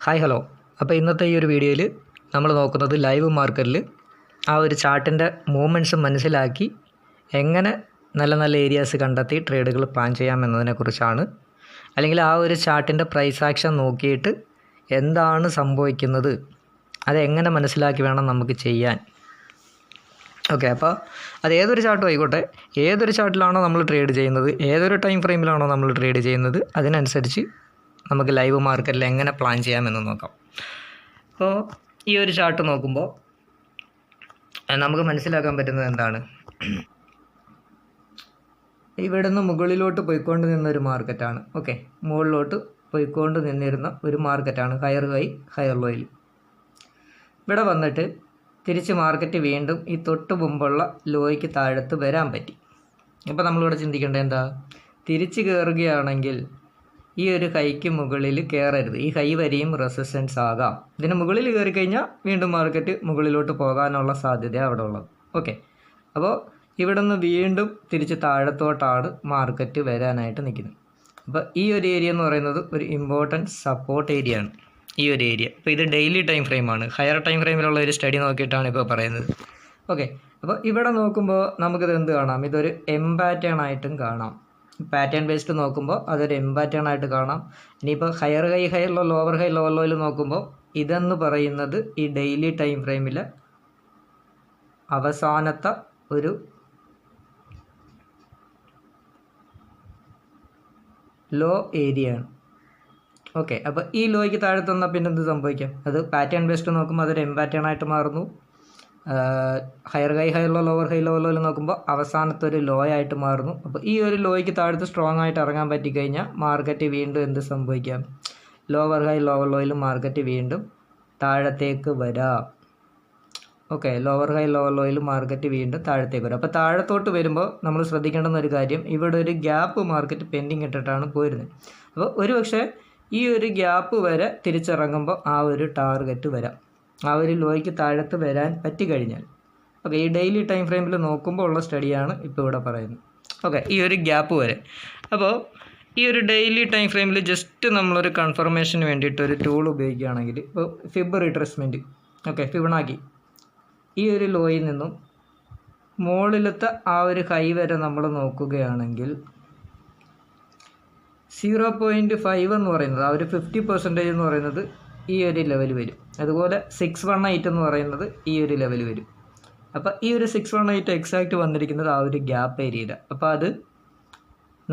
Hi hello. അപ്പോൾ ഇന്നത്തെ ഈ ഒരു വീഡിയോയിൽ നമ്മൾ നോക്കുന്നത് ലൈവ് മാർക്കറ്റിൽ ആ ഒരു ചാർട്ടിൻ്റെ മൂവ്മെൻറ്റ്സ് മനസ്സിലാക്കി എങ്ങനെ നല്ല നല്ല ഏരിയാസ് കണ്ടെത്തി ട്രേഡുകൾ പ്ലാൻ ചെയ്യാമെന്നതിനെക്കുറിച്ചാണ്. അല്ലെങ്കിൽ ആ ഒരു ചാർട്ടിൻ്റെ പ്രൈസ് ആക്ഷൻ നോക്കിയിട്ട് എന്താണ് സംഭവിക്കുന്നത് അതെങ്ങനെ മനസ്സിലാക്കി വേണം നമുക്ക് ചെയ്യാൻ. ഓക്കെ, അപ്പോൾ അത് ഏതൊരു ചാർട്ടും ആയിക്കോട്ടെ, ഏതൊരു ചാർട്ടിലാണോ നമ്മൾ ട്രേഡ് ചെയ്യുന്നത്, ഏതൊരു ടൈം ഫ്രെയിമിലാണോ നമ്മൾ ട്രേഡ് ചെയ്യുന്നത്, അതിനനുസരിച്ച് നമുക്ക് ലൈവ് മാർക്കറ്റിൽ എങ്ങനെ പ്ലാൻ ചെയ്യാമെന്ന് നോക്കാം. അപ്പോൾ ഈ ഒരു ചാർട്ട് നോക്കുമ്പോൾ നമുക്ക് മനസ്സിലാക്കാൻ പറ്റുന്നത് എന്താണ്, ഇവിടെ നിന്ന് മുകളിലോട്ട് പോയിക്കൊണ്ട് നിന്നൊരു മാർക്കറ്റാണ്. ഓക്കെ, മുകളിലോട്ട് പോയിക്കൊണ്ട് നിന്നിരുന്ന ഒരു മാർക്കറ്റാണ് ഹയർ ഹൈ ഹയർ ലോയിൽ. ഇവിടെ വന്നിട്ട് തിരിച്ച് മാർക്കറ്റ് വീണ്ടും ഈ തൊട്ട് മുമ്പുള്ള ലോയ്ക്ക് താഴത്ത് വരാൻ പറ്റി. അപ്പോൾ നമ്മളിവിടെ ചിന്തിക്കേണ്ടത് എന്താ, തിരിച്ച് കയറുകയാണെങ്കിൽ ഈ ഒരു ഹൈക്ക് മുകളിൽ കയറരുത്. ഈ ഹൈ വരെയും റെസിസ്റ്റൻസ് ആകാം. ഇതിന് മുകളിൽ കയറി കഴിഞ്ഞാൽ വീണ്ടും മാർക്കറ്റ് മുകളിലോട്ട് പോകാനുള്ള സാധ്യത അവിടെ ഉള്ളത്. ഓക്കെ, അപ്പോൾ ഇവിടെ നിന്ന് വീണ്ടും തിരിച്ച് താഴത്തോട്ടാണ് മാർക്കറ്റ് വരാനായിട്ട് നിൽക്കുന്നത്. അപ്പോൾ ഈ ഒരു ഏരിയ എന്ന് പറയുന്നത് ഒരു ഇമ്പോർട്ടൻറ്റ് സപ്പോർട്ട് ഏരിയ ആണ്. ഈ ഒരു ഏരിയ ഇപ്പോൾ ഇത് ഡെയിലി ടൈം ഫ്രെയിമാണ്. ഹയർ ടൈം ഫ്രെയിമിലുള്ള ഒരു സ്റ്റഡി നോക്കിയിട്ടാണ് ഇപ്പോൾ പറയുന്നത്. ഓക്കെ, അപ്പോൾ ഇവിടെ നോക്കുമ്പോൾ നമുക്കിത് എന്ത് കാണാം, ഇതൊരു എം പാറ്റേൺ ആയിട്ടും കാണാം. പാറ്റേൺ ബേസ്ഡ് നോക്കുമ്പോൾ അതൊരു എം പാറ്റേൺ ആയിട്ട് കാണാം. ഇനിയിപ്പോൾ higher high higher low lower high lower ലോയിൽ നോക്കുമ്പോൾ ഇതെന്ന് പറയുന്നത് ഈ ഡെയിലി ടൈം ഫ്രെയിമിലെ അവസാനത്തെ ഒരു ലോ ഏരിയ ആണ്. ഓക്കെ, അപ്പോൾ ഈ ലോയ്ക്ക് താഴത്ത് വന്നാൽ പിന്നെ എന്ത് സംഭവിക്കാം, അത് പാറ്റേൺ ബേസ്ഡ് നോക്കുമ്പോൾ അതൊരു എം പാറ്റേൺ ആയിട്ട് മാറുന്നു. Higher high higher low lower high lower ലോയിൽ നോക്കുമ്പോൾ അവസാനത്തെ ഒരു ലോ ആയിട്ട് മാറുന്നു. അപ്പോൾ ഈ ഒരു ലോയ്ക്ക് താഴത്ത് സ്ട്രോങ് ആയിട്ട് ഇറങ്ങാൻ പറ്റിക്കഴിഞ്ഞാൽ മാർക്കറ്റ് വീണ്ടും എന്ത് സംഭവിക്കാം, ലോവർ ഹൈ ലോവർ ലോയിൽ മാർക്കറ്റ് വീണ്ടും താഴത്തേക്ക് വരാം. ഓക്കെ, ലോവർ ഹൈ ലോവർ ലോയിൽ മാർക്കറ്റ് വീണ്ടും താഴത്തേക്ക് വരും. അപ്പോൾ താഴത്തോട്ട് വരുമ്പോൾ നമ്മൾ ശ്രദ്ധിക്കേണ്ടുന്ന ഒരു കാര്യം, ഇവിടെ ഒരു ഗ്യാപ്പ് മാർക്കറ്റ് പെൻഡിങ് ഇട്ടിട്ടാണ് പോയിരുന്നത്. അപ്പോൾ ഒരു പക്ഷേ ഈ ഒരു ഗ്യാപ്പ് വരെ തിരിച്ചിറങ്ങുമ്പോൾ ആ ഒരു ടാർഗറ്റ് വരാം, ആ ഒരു ലോയ്ക്ക് താഴത്ത് വരാൻ പറ്റിക്കഴിഞ്ഞാൽ. ഓക്കെ, ഈ ഡെയിലി ടൈം ഫ്രെയിമിൽ നോക്കുമ്പോൾ ഉള്ള സ്റ്റഡിയാണ് ഇപ്പോൾ ഇവിടെ പറയുന്നത്. ഓക്കെ, ഈ ഒരു ഗ്യാപ്പ് വരെ. അപ്പോൾ ഈ ഒരു ഡെയിലി ടൈം ഫ്രെയിമിൽ ജസ്റ്റ് നമ്മളൊരു കൺഫർമേഷന് വേണ്ടിയിട്ട് ഒരു ടൂൾ ഉപയോഗിക്കുകയാണെങ്കിൽ, ഇപ്പോൾ ഫിബ് റിട്രേസ്മെൻറ്റ്, ഓക്കെ, ഫിബൊനാച്ചി, ഈ ഒരു ലോയിൽ നിന്നും മുകളിലത്തെ ആ ഒരു ഹൈ വരെ നമ്മൾ നോക്കുകയാണെങ്കിൽ 0.5 എന്ന് പറയുന്നത്, ആ ഒരു 50% എന്ന് പറയുന്നത് ഈ ഒരു ലെവൽ വരും. അതുപോലെ 618 എന്ന് പറയുന്നത് ഈ ഒരു ലെവൽ വരും. അപ്പോൾ ഈ ഒരു 618 എക്സാക്റ്റ് വന്നിരിക്കുന്നത് ആ ഒരു ഗ്യാപ്പ് ഏരിയയിലാണ്. അപ്പോൾ അത്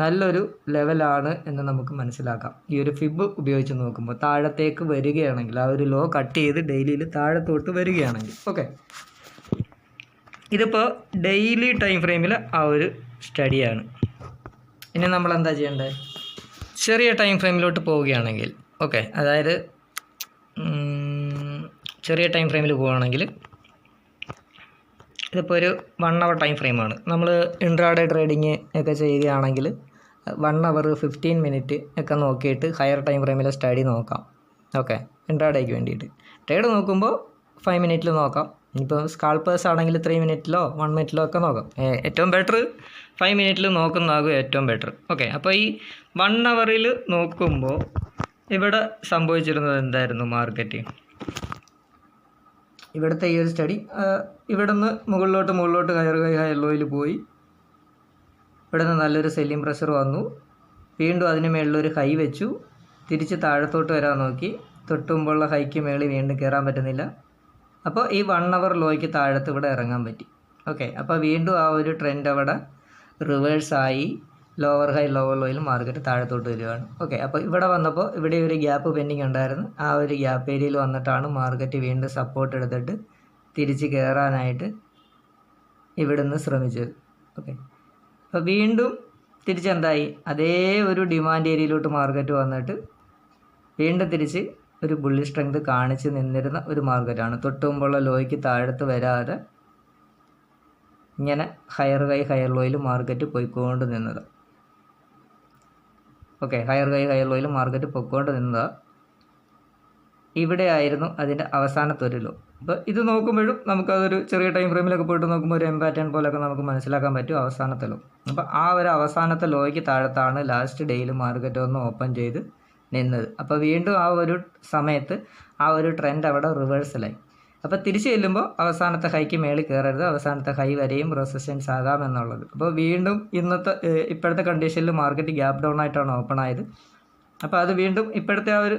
നല്ലൊരു ലെവലാണ് എന്ന് നമുക്ക് മനസ്സിലാക്കാം. ഈ ഒരു ഫിബ് ഉപയോഗിച്ച് നോക്കുമ്പോൾ താഴത്തേക്ക് വരികയാണെങ്കിൽ, ആ ഒരു ലോ കട്ട് ചെയ്ത് ഡെയിലിയിൽ താഴത്തോട്ട് വരികയാണെങ്കിൽ. ഓക്കെ, ഇതിപ്പോൾ ഡെയിലി ടൈം ഫ്രെയിമിൽ ആ ഒരു സ്റ്റഡിയാണ്. ഇനി നമ്മൾ എന്താ ചെയ്യേണ്ടത്, ചെറിയ ടൈം ഫ്രെയിമിലോട്ട് പോവുകയാണെങ്കിൽ, ഓക്കെ, അതായത് ചെറിയ ടൈം ഫ്രെയിമിൽ പോവുകയാണെങ്കിൽ ഇതിപ്പോൾ ഒരു 1 hour ടൈം ഫ്രെയിമാണ്. നമ്മൾ ഇൻട്രാഡേ ട്രേഡിങ് ഒക്കെ ചെയ്യുകയാണെങ്കിൽ 1 hour 15 minute ഒക്കെ നോക്കിയിട്ട് ഹയർ ടൈം ഫ്രെയിമിലെ സ്റ്റഡി നോക്കാം. ഓക്കെ, ഇൻട്രാഡേക്ക് വേണ്ടിയിട്ട് ട്രേഡ് നോക്കുമ്പോൾ 5 minute നോക്കാം. ഇപ്പോൾ സ്കാൾപ്പേഴ്സ് ആണെങ്കിൽ 3 minute 1 minute ഒക്കെ നോക്കാം. ഏറ്റവും ബെറ്റർ 5 minute നോക്കുന്നതാകും ഏറ്റവും ബെറ്റർ. ഓക്കെ, അപ്പോൾ ഈ 1 hour നോക്കുമ്പോൾ ഇവിടെ സംഭവിച്ചിരുന്നത് എന്തായിരുന്നു, മാർക്കറ്റ് ഇവിടുത്തെ ഈ ഒരു സ്റ്റഡി ഇവിടെ നിന്ന് മുകളിലോട്ട് ഹയർ ഹൈ ഹയർ ലോയിൽ പോയി, ഇവിടെ നിന്ന് നല്ലൊരു സെല്ലിംഗ് പ്രഷർ വന്നു, വീണ്ടും അതിന് മേളിലൊരു ഹൈ വെച്ചു, തിരിച്ച് താഴത്തോട്ട് വരാൻ നോക്കി, തൊട്ടുമുമ്പുള്ള ഹൈക്ക് മേളിൽ വീണ്ടും കയറാൻ പറ്റുന്നില്ല. അപ്പോൾ ഈ 1 hour ലോയ്ക്ക് താഴത്ത് ഇവിടെ ഇറങ്ങാൻ പറ്റി. ഓക്കെ, അപ്പോൾ വീണ്ടും ആ ഒരു ട്രെൻഡ് അവിടെ റിവേഴ്സായി ലോവർ ഹൈ ലോവർ ലോയിൽ മാർക്കറ്റ് താഴത്തോട്ട് വരികയാണ്. ഓക്കെ, അപ്പോൾ ഇവിടെ വന്നപ്പോൾ ഇവിടെ ഒരു ഗ്യാപ്പ് പെൻഡിങ് ഉണ്ടായിരുന്നു. ആ ഒരു ഗ്യാപ്പ് ഏരിയയിൽ വന്നിട്ടാണ് മാർക്കറ്റ് വീണ്ടും സപ്പോർട്ട് എടുത്തിട്ട് തിരിച്ച് കയറാനായിട്ട് ഇവിടുന്ന് ശ്രമിച്ചത്. ഓക്കെ, അപ്പോൾ വീണ്ടും തിരിച്ചെന്തായി, അതേ ഒരു ഡിമാൻഡ് ഏരിയയിലോട്ട് മാർക്കറ്റ് വന്നിട്ട് വീണ്ടും തിരിച്ച് ഒരു ബുള്ളി സ്ട്രെങ്ത് കാണിച്ച് നിന്നിരുന്ന ഒരു മാർക്കറ്റാണ്. തൊട്ട് മുമ്പുള്ള ലോയ്ക്ക് താഴത്ത് വരാതെ ഇങ്ങനെ ഹയർ ഹൈ ഹയർ ലോയിൽ മാർക്കറ്റ് പോയിക്കൊണ്ട് നിന്നത്. ഓക്കെ, ഹയർ ഹൈ ഹയർ ലോയിൽ മാർക്കറ്റ് പോയിക്കൊണ്ട് നിന്നത് ഇവിടെ ആയിരുന്നു അതിൻ്റെ അവസാനത്തെ ഒരു ലോ. അപ്പോൾ ഇത് നോക്കുമ്പോഴും നമുക്കതൊരു ചെറിയ ടൈം ഫ്രെയിമിലൊക്കെ പോയിട്ട് നോക്കുമ്പോൾ ഒരു എം പാറ്റേൺ പോലെയൊക്കെ നമുക്ക് മനസ്സിലാക്കാൻ പറ്റും അവസാനത്തെ ലോ. അപ്പോൾ ആ ഒരു അവസാനത്തെ ലോയ്ക്ക് താഴത്താണ് ലാസ്റ്റ് ഡേയിൽ മാർക്കറ്റ് ഒന്ന് ഓപ്പൺ ചെയ്ത് നിന്നത്. അപ്പോൾ വീണ്ടും ആ ഒരു സമയത്ത് ആ ഒരു ട്രെൻഡ് അവിടെ റിവേഴ്സലായി. അപ്പോൾ തിരിച്ച് ചെല്ലുമ്പോൾ അവസാനത്തെ ഹൈക്ക് മേളിൽ കയറരുത്, അവസാനത്തെ ഹൈ വരെയും റെസിസ്റ്റൻസ് ആകാമെന്നുള്ളത്. അപ്പോൾ വീണ്ടും ഇപ്പോഴത്തെ കണ്ടീഷനിൽ മാർക്കറ്റ് ഗ്യാപ്പ് ഡൗൺ ആയിട്ടാണ് ഓപ്പൺ ആയത്. അപ്പോൾ അത് വീണ്ടും ഇപ്പോഴത്തെ ആ ഒരു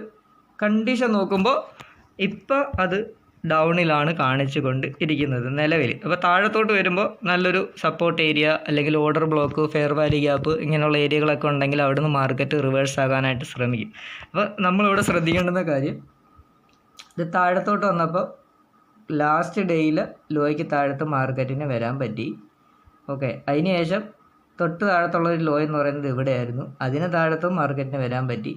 കണ്ടീഷൻ നോക്കുമ്പോൾ ഇപ്പോൾ അത് ഡൗണിലാണ് കാണിച്ചു കൊണ്ട് ഇരിക്കുന്നത് നിലവിൽ. അപ്പോൾ താഴത്തോട്ട് വരുമ്പോൾ നല്ലൊരു സപ്പോർട്ട് ഏരിയ അല്ലെങ്കിൽ order block, fair value gap ഇങ്ങനെയുള്ള ഏരിയകളൊക്കെ ഉണ്ടെങ്കിൽ അവിടെ നിന്ന് മാർക്കറ്റ് റിവേഴ്സ് ആകാനായിട്ട് ശ്രമിക്കും. അപ്പോൾ നമ്മളിവിടെ ശ്രദ്ധിക്കേണ്ടുന്ന കാര്യം, ഇത് താഴത്തോട്ട് വന്നപ്പോൾ ലാസ്റ്റ് ഡേയിൽ ലോയ്ക്ക് താഴത്ത് മാർക്കറ്റിന് വരാൻ പറ്റി. ഓക്കെ, അതിന് ശേഷം തൊട്ട് താഴത്തുള്ളൊരു ലോ എന്ന് പറയുന്നത് ഇവിടെയായിരുന്നു, അതിന് താഴത്തും മാർക്കറ്റിന് വരാൻ പറ്റി.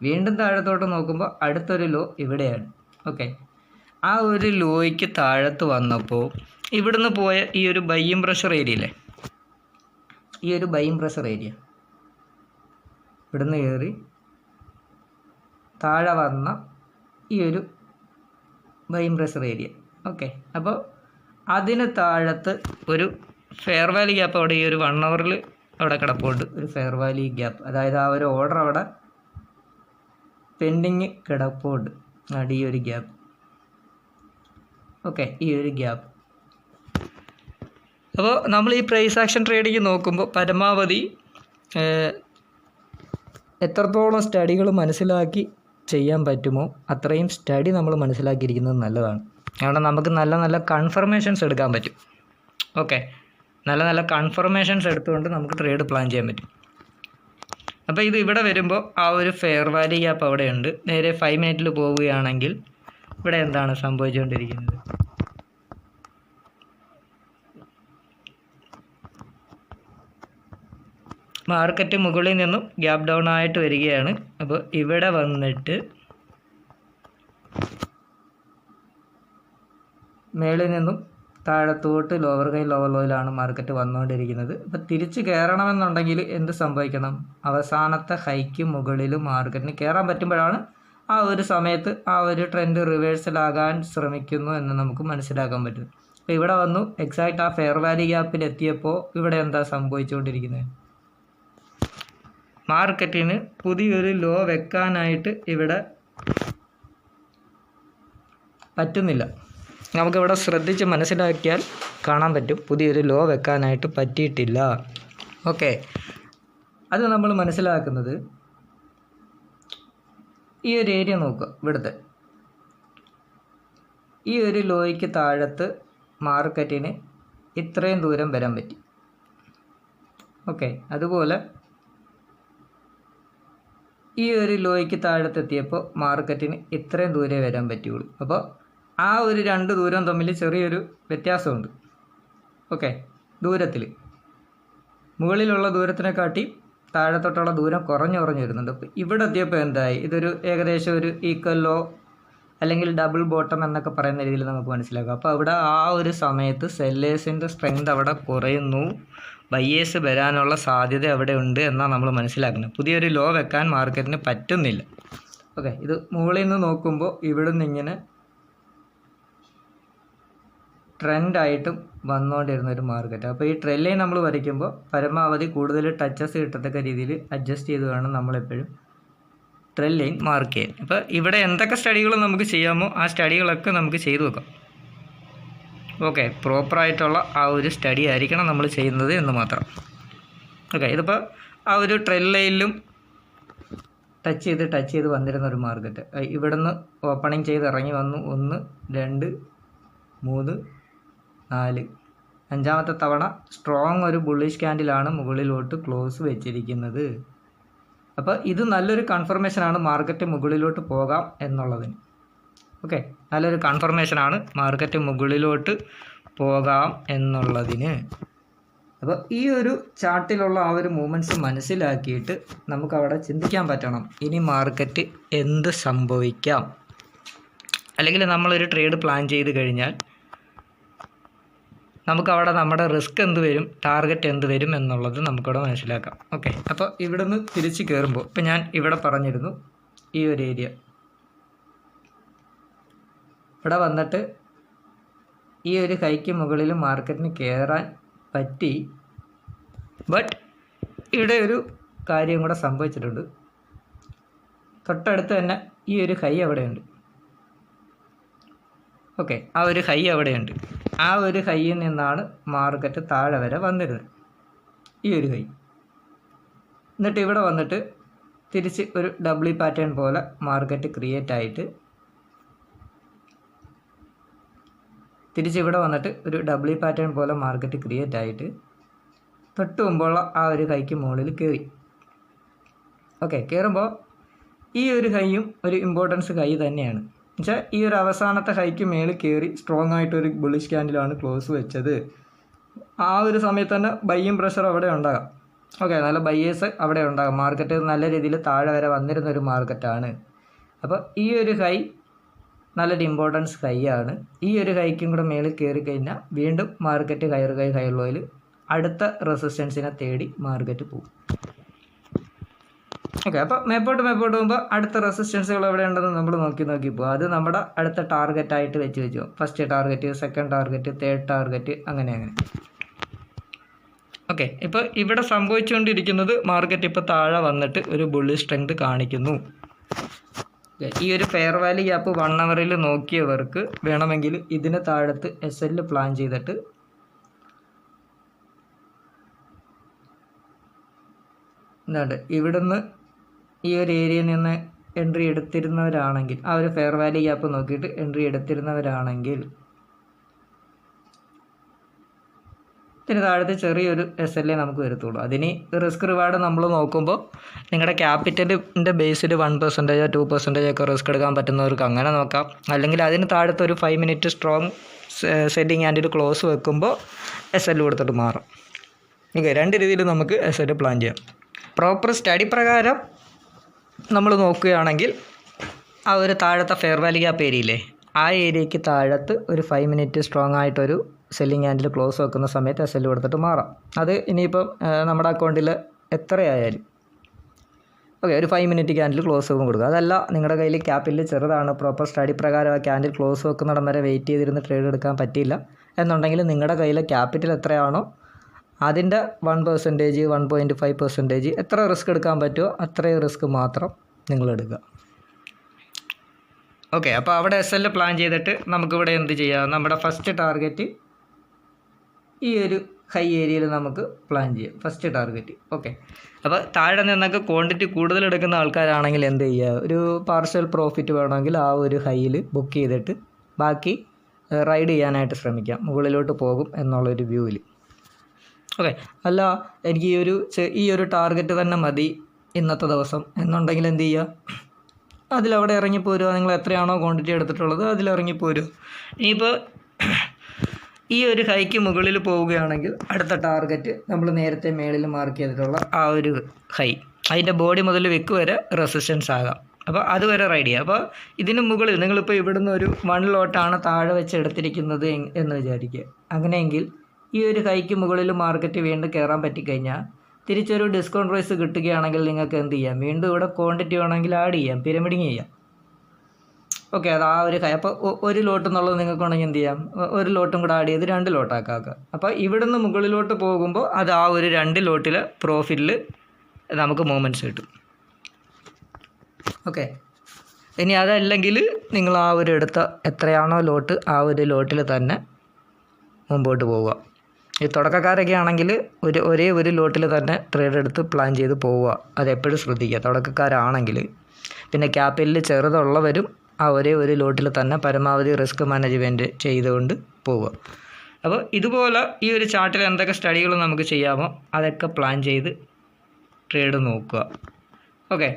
വീണ്ടും താഴത്തോട്ട് നോക്കുമ്പോൾ അടുത്തൊരു ലോ ഇവിടെയാണ്. ഓക്കെ, ആ ഒരു ലോയ്ക്ക് താഴത്ത് വന്നപ്പോൾ ഇവിടുന്ന് പോയ ഈ ഒരു ബൈയിങ് പ്രഷർ ഏരിയയില്ലേ, ഈ ഒരു ബൈയിങ് പ്രഷർ ഏരിയ ഇവിടുന്ന് കയറി താഴെ വന്ന ഈ ഒരു ബൈയിങ് പ്രഷർ ഏരിയ. ഓക്കെ, അപ്പോൾ അതിന് താഴത്ത് ഒരു ഫെയർ വാല്യൂ ഗ്യാപ്പ് അവിടെ ഈ ഒരു 1 hourൽ അവിടെ കിടപ്പുണ്ട്, ഒരു ഫെയർ വാല്യൂ ഗ്യാപ്പ്. അതായത് ആ ഒരു ഓർഡർ അവിടെ പെൻഡിങ് കിടപ്പുണ്ട്, ഈ ഒരു ഗ്യാപ്പ്. ഓക്കെ, ഈ ഒരു ഗ്യാപ്പ്. അപ്പോൾ നമ്മൾ ഈ പ്രൈസ് ആക്ഷൻ ട്രേഡിങ് നോക്കുമ്പോൾ പരമാവധി എത്രത്തോളം സ്റ്റഡികൾ മനസ്സിലാക്കി ചെയ്യാൻ പറ്റുമോ അത്രയും സ്റ്റഡി നമ്മൾ മനസ്സിലാക്കിയിരിക്കുന്നത് നല്ലതാണ്. കാരണം നമുക്ക് നല്ല നല്ല കൺഫർമേഷൻസ് എടുക്കാൻ പറ്റും. ഓക്കെ, നല്ല നല്ല കൺഫർമേഷൻസ് എടുത്തുകൊണ്ട് നമുക്ക് ട്രേഡ് പ്ലാൻ ചെയ്യാൻ പറ്റും. അപ്പോൾ ഇത് ഇവിടെ വരുമ്പോൾ ആ ഒരു ഫെയർ വാല്യൂ ഗ്യാപ്പ് അവിടെയുണ്ട്. നേരെ 5 മിനിറ്റിൽ പോവുകയാണെങ്കിൽ ഇവിടെ എന്താണ് സംഭവിച്ചുകൊണ്ടിരിക്കുന്നത്? മാർക്കറ്റ് മുകളിൽ നിന്നും ഗ്യാപ്പ് ഡൗൺ ആയിട്ട് വരികയാണ്. അപ്പോൾ ഇവിടെ വന്നിട്ട് മേളിൽ നിന്നും താഴത്തോട്ട് ലോവർ ഹൈ ലോവർ ലോയിലാണ് മാർക്കറ്റ് വന്നുകൊണ്ടിരിക്കുന്നത്. അപ്പോൾ തിരിച്ച് കയറണമെന്നുണ്ടെങ്കിൽ എന്ത് സംഭവിക്കണം? അവസാനത്തെ ഹൈക്ക് മുകളിൽ മാർക്കറ്റിന് കയറാൻ പറ്റുമ്പോഴാണ് ആ ഒരു സമയത്ത് ആ ഒരു ട്രെൻഡ് റിവേഴ്സലാകാൻ ശ്രമിക്കുന്നു എന്ന് നമുക്ക് മനസ്സിലാക്കാൻ പറ്റും. അപ്പോൾ ഇവിടെ വന്നു എക്സാക്റ്റ് ആ ഫെയർ വാല്യൂ ഗ്യാപ്പിൽ എത്തിയപ്പോൾ ഇവിടെ എന്താ സംഭവിച്ചുകൊണ്ടിരിക്കുന്നത്? മാർക്കറ്റിന് പുതിയൊരു ലോ വെക്കാനായിട്ട് ഇവിടെ പറ്റുന്നില്ല. നമുക്കിവിടെ ശ്രദ്ധിച്ച് മനസ്സിലാക്കിയാൽ കാണാൻ പറ്റും, പുതിയൊരു ലോ വെക്കാനായിട്ട് പറ്റിയിട്ടില്ല. ഓക്കെ, അത് നമ്മൾ മനസ്സിലാക്കുന്നത് ഈ ഒരു ഏരിയ നോക്കുക. ഇവിടുത്തെ ഈ ഒരു ലോയ്ക്ക് താഴത്ത് മാർക്കറ്റിന് ഇത്രയും ദൂരം വരാൻ പറ്റി. ഓക്കെ, അതുപോലെ ഈ ഒരു ലോയ്ക്ക് താഴത്തെത്തിയപ്പോൾ മാർക്കറ്റിന് ഇത്രയും ദൂരേ വരാൻ പറ്റുള്ളൂ. അപ്പോൾ ആ ഒരു 2 ദൂരം തമ്മിൽ ചെറിയൊരു വ്യത്യാസമുണ്ട്. ഓക്കെ, ദൂരത്തിൽ മുകളിലുള്ള ദൂരത്തിനെക്കാട്ടി താഴത്തോട്ടുള്ള ദൂരം കുറഞ്ഞു വരുന്നുണ്ട്. അപ്പോൾ ഇവിടെ എത്തിയപ്പോൾ എന്തായി? ഇതൊരു ഏകദേശം ഒരു ഈക്വൽ ലോ അല്ലെങ്കിൽ ഡബിൾ ബോട്ടം എന്നൊക്കെ പറയുന്ന രീതിയിൽ നമുക്ക് മനസ്സിലാക്കാം. അപ്പോൾ അവിടെ ആ ഒരു സമയത്ത് സെല്ലേഴ്സിൻ്റെ സ്ട്രെങ്ത് അവിടെ കുറയുന്നു, ബയേഴ്സ് വരാനുള്ള സാധ്യത അവിടെ ഉണ്ട് എന്നാണ് നമ്മൾ മനസ്സിലാക്കുന്നത്. പുതിയൊരു ലോ വെക്കാൻ മാർക്കറ്റിന് പറ്റുന്നില്ല. ഓക്കെ, ഇത് മുകളിൽ നിന്ന് നോക്കുമ്പോൾ ഇവിടുന്ന് ഇങ്ങനെ ട്രെൻഡായിട്ടും വന്നുകൊണ്ടിരുന്ന ഒരു മാർക്കറ്റ്. അപ്പോൾ ഈ ട്രെൻഡ് ലൈൻ നമ്മൾ വരയ്ക്കുമ്പോൾ പരമാവധി കൂടുതൽ ടച്ചസ് കിട്ടത്തക്ക രീതിയിൽ അഡ്ജസ്റ്റ് ചെയ്ത് വേണം നമ്മളെപ്പോഴും ട്രെൻഡ് ലൈൻ മാർക്ക് ചെയ്യാൻ. അപ്പോൾ ഇവിടെ എന്തൊക്കെ സ്റ്റഡികൾ നമുക്ക് ചെയ്യാമോ ആ സ്റ്റഡികളൊക്കെ നമുക്ക് ചെയ്തു വെക്കാം. ഓക്കെ, പ്രോപ്പറായിട്ടുള്ള ആ ഒരു സ്റ്റഡി ആയിരിക്കണം നമ്മൾ ചെയ്യുന്നത് എന്ന് മാത്രം. ഓക്കെ, ഇതിപ്പോൾ ആ ഒരു ട്രെൻഡ് ലൈനിലും ടച്ച് ചെയ്ത് വന്നിരുന്ന ഒരു മാർക്കറ്റ് ഇവിടുന്ന് ഓപ്പണിങ് ചെയ്ത് ഇറങ്ങി വന്നു. 1 2 3 4 5ാമത്തെ തവണ സ്ട്രോങ് ഒരു ബുള്ളിഷ് ക്യാൻഡിലാണ് മുകളിലോട്ട് ക്ലോസ് വെച്ചിരിക്കുന്നത്. അപ്പോൾ ഇത് നല്ലൊരു കൺഫർമേഷനാണ് മാർക്കറ്റ് മുകളിലോട്ട് പോകാം എന്നുള്ളതിന്. ഓക്കെ, നല്ലൊരു കൺഫർമേഷനാണ് മാർക്കറ്റ് മുകളിലോട്ട് പോകാം എന്നുള്ളതിന്. അപ്പോൾ ഈ ഒരു ചാർട്ടിലുള്ള ആ ഒരു മൂവ്മെൻറ്റ്സ് മനസ്സിലാക്കിയിട്ട് നമുക്കവിടെ ചിന്തിക്കാൻ പറ്റണം, ഇനി മാർക്കറ്റ് എന്ത് സംഭവിക്കാം. അല്ലെങ്കിൽ നമ്മളൊരു ട്രേഡ് പ്ലാൻ ചെയ്ത് കഴിഞ്ഞാൽ നമുക്കവിടെ നമ്മുടെ റിസ്ക് എന്ത് വരും, ടാർഗറ്റ് എന്ത് വരും എന്നുള്ളത് നമുക്കവിടെ മനസ്സിലാക്കാം. ഓക്കെ, അപ്പോൾ ഇവിടെ നിന്ന് തിരിച്ച് കയറുമ്പോൾ ഇപ്പം ഞാൻ ഇവിടെ പറഞ്ഞിരുന്നു ഈ ഒരു ഏരിയ ഇവിടെ വന്നിട്ട് ഈ ഒരു ഹൈക്ക് മുകളിൽ മാർക്കറ്റിന് കയറാൻ പറ്റി. ബട്ട് ഇവിടെ ഒരു കാര്യം കൂടെ സംഭവിച്ചിട്ടുണ്ട്. തൊട്ടടുത്ത് തന്നെ ഈ ഒരു ഹൈ അവിടെയുണ്ട്. ഓക്കെ, ആ ഒരു ഹൈ അവിടെയുണ്ട്. ആ ഒരു ഹൈയിൽ നിന്നാണ് മാർക്കറ്റ് താഴെ വരെ വന്നിരുന്നത്, ഈ ഒരു ഹൈ. എന്നിട്ട് ഇവിടെ വന്നിട്ട് തിരിച്ച് ഒരു ഡബ്ല്യു പാറ്റേൺ പോലെ മാർക്കറ്റ് ക്രിയേറ്റ് ആയിട്ട് തിരിച്ചിവിടെ വന്നിട്ട് ഒരു ഡബ്ല്യു പാറ്റേൺ പോലെ മാർക്കറ്റ് ക്രിയേറ്റ് ആയിട്ട് തൊട്ട് മുമ്പുള്ള ആ ഒരു ഹൈക്ക് മുകളിൽ കയറി. ഓക്കെ, കയറുമ്പോൾ ഈ ഒരു ഹൈയും ഒരു ഇമ്പോർട്ടൻസ് ഹൈ തന്നെയാണ്. എന്നുവെച്ചാൽ ഈ ഒരു അവസാനത്തെ ഹൈക്ക് മേളിൽ കയറി സ്ട്രോങ് ആയിട്ടൊരു ബുള്ളിഷ് ക്യാൻഡിലാണ് ക്ലോസ് വെച്ചത്. ആ ഒരു സമയത്ത് തന്നെ ബൈയും പ്രഷർ അവിടെ ഉണ്ടാകാം. ഓക്കെ, നല്ല ബയ്യേഴ്സ് അവിടെ ഉണ്ടാകും. മാർക്കറ്റ് നല്ല രീതിയിൽ താഴെ വരെ വന്നിരുന്ന ഒരു മാർക്കറ്റാണ്. അപ്പോൾ ഈ ഒരു ഹൈ നല്ലൊരു ഇമ്പോർട്ടൻസ് ഹൈ ആണ്. ഈ ഒരു ഹൈക്കും കൂടെ മേളിൽ കയറി കഴിഞ്ഞാൽ വീണ്ടും മാർക്കറ്റ് ഹൈ ലോയിൽ അടുത്ത റെസിസ്റ്റൻസിനെ തേടി മാർക്കറ്റ് പോകും. ഓക്കെ, അപ്പോൾ മേപ്പോട്ട് പോകുമ്പോൾ അടുത്ത റെസിസ്റ്റൻസുകൾ എവിടെ ഉണ്ടെന്ന് നമ്മൾ നോക്കി പോകും. അത് നമ്മുടെ അടുത്ത ടാർഗറ്റായിട്ട് വെച്ച് first target, second target, third target, അങ്ങനെ. ഓക്കെ, ഇപ്പോൾ ഇവിടെ സംഭവിച്ചുകൊണ്ടിരിക്കുന്നത് മാർക്കറ്റ് ഇപ്പോൾ താഴെ വന്നിട്ട് ഒരു ബുള്ളിഷ് സ്ട്രെങ്ത് കാണിക്കുന്നു. ഈ ഒരു ഫെയർ വാല്യൂ ഗ്യാപ്പ് 1 അവറിൽ നോക്കിയവർക്ക് വേണമെങ്കിൽ ഇതിന് താഴത്ത് SL പ്ലാൻ ചെയ്തിട്ട് എന്താണ് ഇവിടുന്ന് ഈ ഒരു ഏരിയയിൽ നിന്ന് എൻട്രി എടുത്തിരുന്നവരാണെങ്കിൽ, ആ ഒരു ഫെയർ വാല്യൂ ഗ്യാപ്പ് നോക്കിയിട്ട് എൻട്രി എടുത്തിരുന്നവരാണെങ്കിൽ ഇതിന് താഴത്ത് ചെറിയൊരു SL നമുക്ക് വരത്തുള്ളൂ. അതിന് റിസ്ക് റിവാർഡ് നമ്മൾ നോക്കുമ്പോൾ നിങ്ങളുടെ ക്യാപിറ്റലിൻ്റെ ബേസിൽ 1%, 2% ഒക്കെ റിസ്ക് എടുക്കാൻ പറ്റുന്നവർക്ക് അങ്ങനെ നോക്കാം. അല്ലെങ്കിൽ അതിന് താഴത്ത് ഒരു 5 മിനിറ്റ് സ്ട്രോങ് സെല്ലിങ് ആൻഡിൽ ക്ലോസ് വെക്കുമ്പോൾ SL കൊടുത്തിട്ട് മാറും. ഓക്കെ, 2 രീതിയിൽ നമുക്ക് SL പ്ലാൻ ചെയ്യാം. പ്രോപ്പർ സ്റ്റഡി പ്രകാരം നമ്മൾ നോക്കുകയാണെങ്കിൽ ആ ഒരു താഴത്തെ ഫെയർ വാല്യൂ ഗ്യാപ്പ് ഏരിയയില്ലേ, ആ ഏരിയയ്ക്ക് താഴത്ത് ഒരു 5 മിനിറ്റ് സ്ട്രോങ് ആയിട്ടൊരു സെല്ലിങ് ഹാൻഡിൽ ക്ലോസ് വെക്കുന്ന സമയത്ത് SL കൊടുത്തിട്ട് മാറാം. അത് ഇനിയിപ്പം നമ്മുടെ അക്കൗണ്ടിൽ എത്രയായാലും ഓക്കെ, ഒരു 5 മിനിറ്റ് ക്യാൻഡിൽ ക്ലോസ് വെക്കും കൊടുക്കുക. അതല്ല നിങ്ങളുടെ കയ്യിൽ ക്യാപിറ്റൽ ചെറുതാണ്, പ്രോപ്പർ സ്റ്റഡി പ്രകാരം ആ ക്യാൻഡിൽ ക്ലോസ് വെക്കുന്നിടം വരെ വെയിറ്റ് ചെയ്തിരുന്ന് ട്രേഡ് എടുക്കാൻ പറ്റില്ല എന്നുണ്ടെങ്കിൽ നിങ്ങളുടെ കയ്യിൽ ക്യാപിറ്റൽ എത്രയാണോ അതിൻ്റെ 1%, 1.5% എത്ര റിസ്ക് എടുക്കാൻ പറ്റുമോ അത്രയും റിസ്ക് മാത്രം നിങ്ങൾ എടുക്കുക. ഓക്കെ, അപ്പോൾ അവിടെ SL പ്ലാൻ ചെയ്തിട്ട് നമുക്കിവിടെ എന്ത് ചെയ്യാം, നമ്മുടെ ഫസ്റ്റ് ടാർഗറ്റ് ഈ ഒരു ഹൈ ഏരിയയിൽ നമുക്ക് പ്ലാൻ ചെയ്യാം, ഫസ്റ്റ് ടാർഗറ്റ്. ഓക്കെ, അപ്പോൾ താഴെ നിന്നൊക്കെ ക്വാണ്ടിറ്റി കൂടുതൽ എടുക്കുന്ന ആൾക്കാരാണെങ്കിൽ എന്ത് ചെയ്യുക, ഒരു പാർഷ്യൽ പ്രോഫിറ്റ് വേണമെങ്കിൽ ആ ഒരു ഹൈയിൽ ബുക്ക് ചെയ്തിട്ട് ബാക്കി റൈഡ് ചെയ്യാനായിട്ട് ശ്രമിക്കാം, മുകളിലോട്ട് പോകും എന്നുള്ളൊരു വ്യൂവിൽ. ഓക്കെ, അല്ല എനിക്ക് ഈ ഒരു ടാർഗറ്റ് തന്നെ മതി ഇന്നത്തെ ദിവസം എന്നുണ്ടെങ്കിൽ എന്ത് ചെയ്യുക, അതിലവിടെ ഇറങ്ങിപ്പോരുക. നിങ്ങൾ എത്രയാണോ ക്വാണ്ടിറ്റി എടുത്തിട്ടുള്ളത് അതിലിറങ്ങിപ്പോരുക. ഇനിയിപ്പോൾ ഈ ഒരു ഹൈക്ക് മുകളിൽ പോവുകയാണെങ്കിൽ അടുത്ത ടാർഗറ്റ് നമ്മൾ നേരത്തെ മേളിൽ മാർക്ക് ചെയ്തിട്ടുള്ള ആ ഒരു ഹൈ, അതിൻ്റെ ബോഡി മുതൽ വിക്ക് വരെ റെസിസ്റ്റൻസ് ആകാം. അപ്പോൾ അതുവരെ റൈഡ് ചെയ്യുക. അപ്പോൾ ഇതിന് മുകളിൽ നിങ്ങളിപ്പോൾ ഇവിടുന്ന് ഒരു 1 ലോട്ടാണ് താഴെ വെച്ച് എടുത്തിരിക്കുന്നത് എന്ന് വിചാരിക്കുക. അങ്ങനെയെങ്കിൽ ഈ ഒരു ഹൈക്ക് മുകളിൽ മാർക്കറ്റ് വീണ്ടും കയറാൻ പറ്റിക്കഴിഞ്ഞാൽ തിരിച്ചൊരു ഡിസ്കൗണ്ട് പ്രൈസ് കിട്ടുകയാണെങ്കിൽ നിങ്ങൾക്ക് എന്ത് ചെയ്യാം, വീണ്ടും ഇവിടെ ക്വാണ്ടിറ്റി വേണമെങ്കിൽ ആഡ് ചെയ്യാം, പിരമിഡിങ് ചെയ്യാം. ഓക്കെ, അത് ആ ഒരു ഹൈ. അപ്പോൾ ഒരു ലോട്ട് എന്നുള്ളത് നിങ്ങൾക്ക് വേണമെങ്കിൽ എന്ത് ചെയ്യാം, ഒരു ലോട്ടും കൂടെ ആഡ് ചെയ്ത് 2 ലോട്ടാക്കുക. അപ്പോൾ ഇവിടുന്ന് മുകളിലോട്ട് പോകുമ്പോൾ അത് ആ ഒരു 2 ലോട്ടിൽ പ്രോഫിറ്റിൽ നമുക്ക് മൂവ്മെൻറ്റ്സ് കിട്ടും. ഓക്കെ, ഇനി അതല്ലെങ്കിൽ നിങ്ങൾ ആ ഒരു എടുത്ത എത്രയാണോ ലോട്ട് ആ ഒരു ലോട്ടിൽ തന്നെ മുമ്പോട്ട് പോവുക. ഈ തുടക്കക്കാരൊക്കെ ആണെങ്കിൽ ഒരേ ഒരു ലോട്ടിൽ തന്നെ ട്രേഡ് എടുത്ത് പ്ലാൻ ചെയ്ത് പോവുക. അതെപ്പോഴും ശ്രദ്ധിക്കുക. തുടക്കക്കാരാണെങ്കിൽ പിന്നെ ക്യാപിറ്റലിൽ ചെറുതുള്ളവരും ആ ഒരേ ഒരു ലോട്ടിൽ തന്നെ പരമാവധി റിസ്ക് മാനേജ്മെൻറ്റ് ചെയ്തുകൊണ്ട് പോവുക. അപ്പോൾ ഇതുപോലെ ഈ ഒരു ചാർട്ടിൽ എന്തൊക്കെ സ്റ്റഡികൾ നമുക്ക് ചെയ്യാമോ അതൊക്കെ പ്ലാൻ ചെയ്ത് ട്രേഡ് നോക്കുക. ഓക്കെ,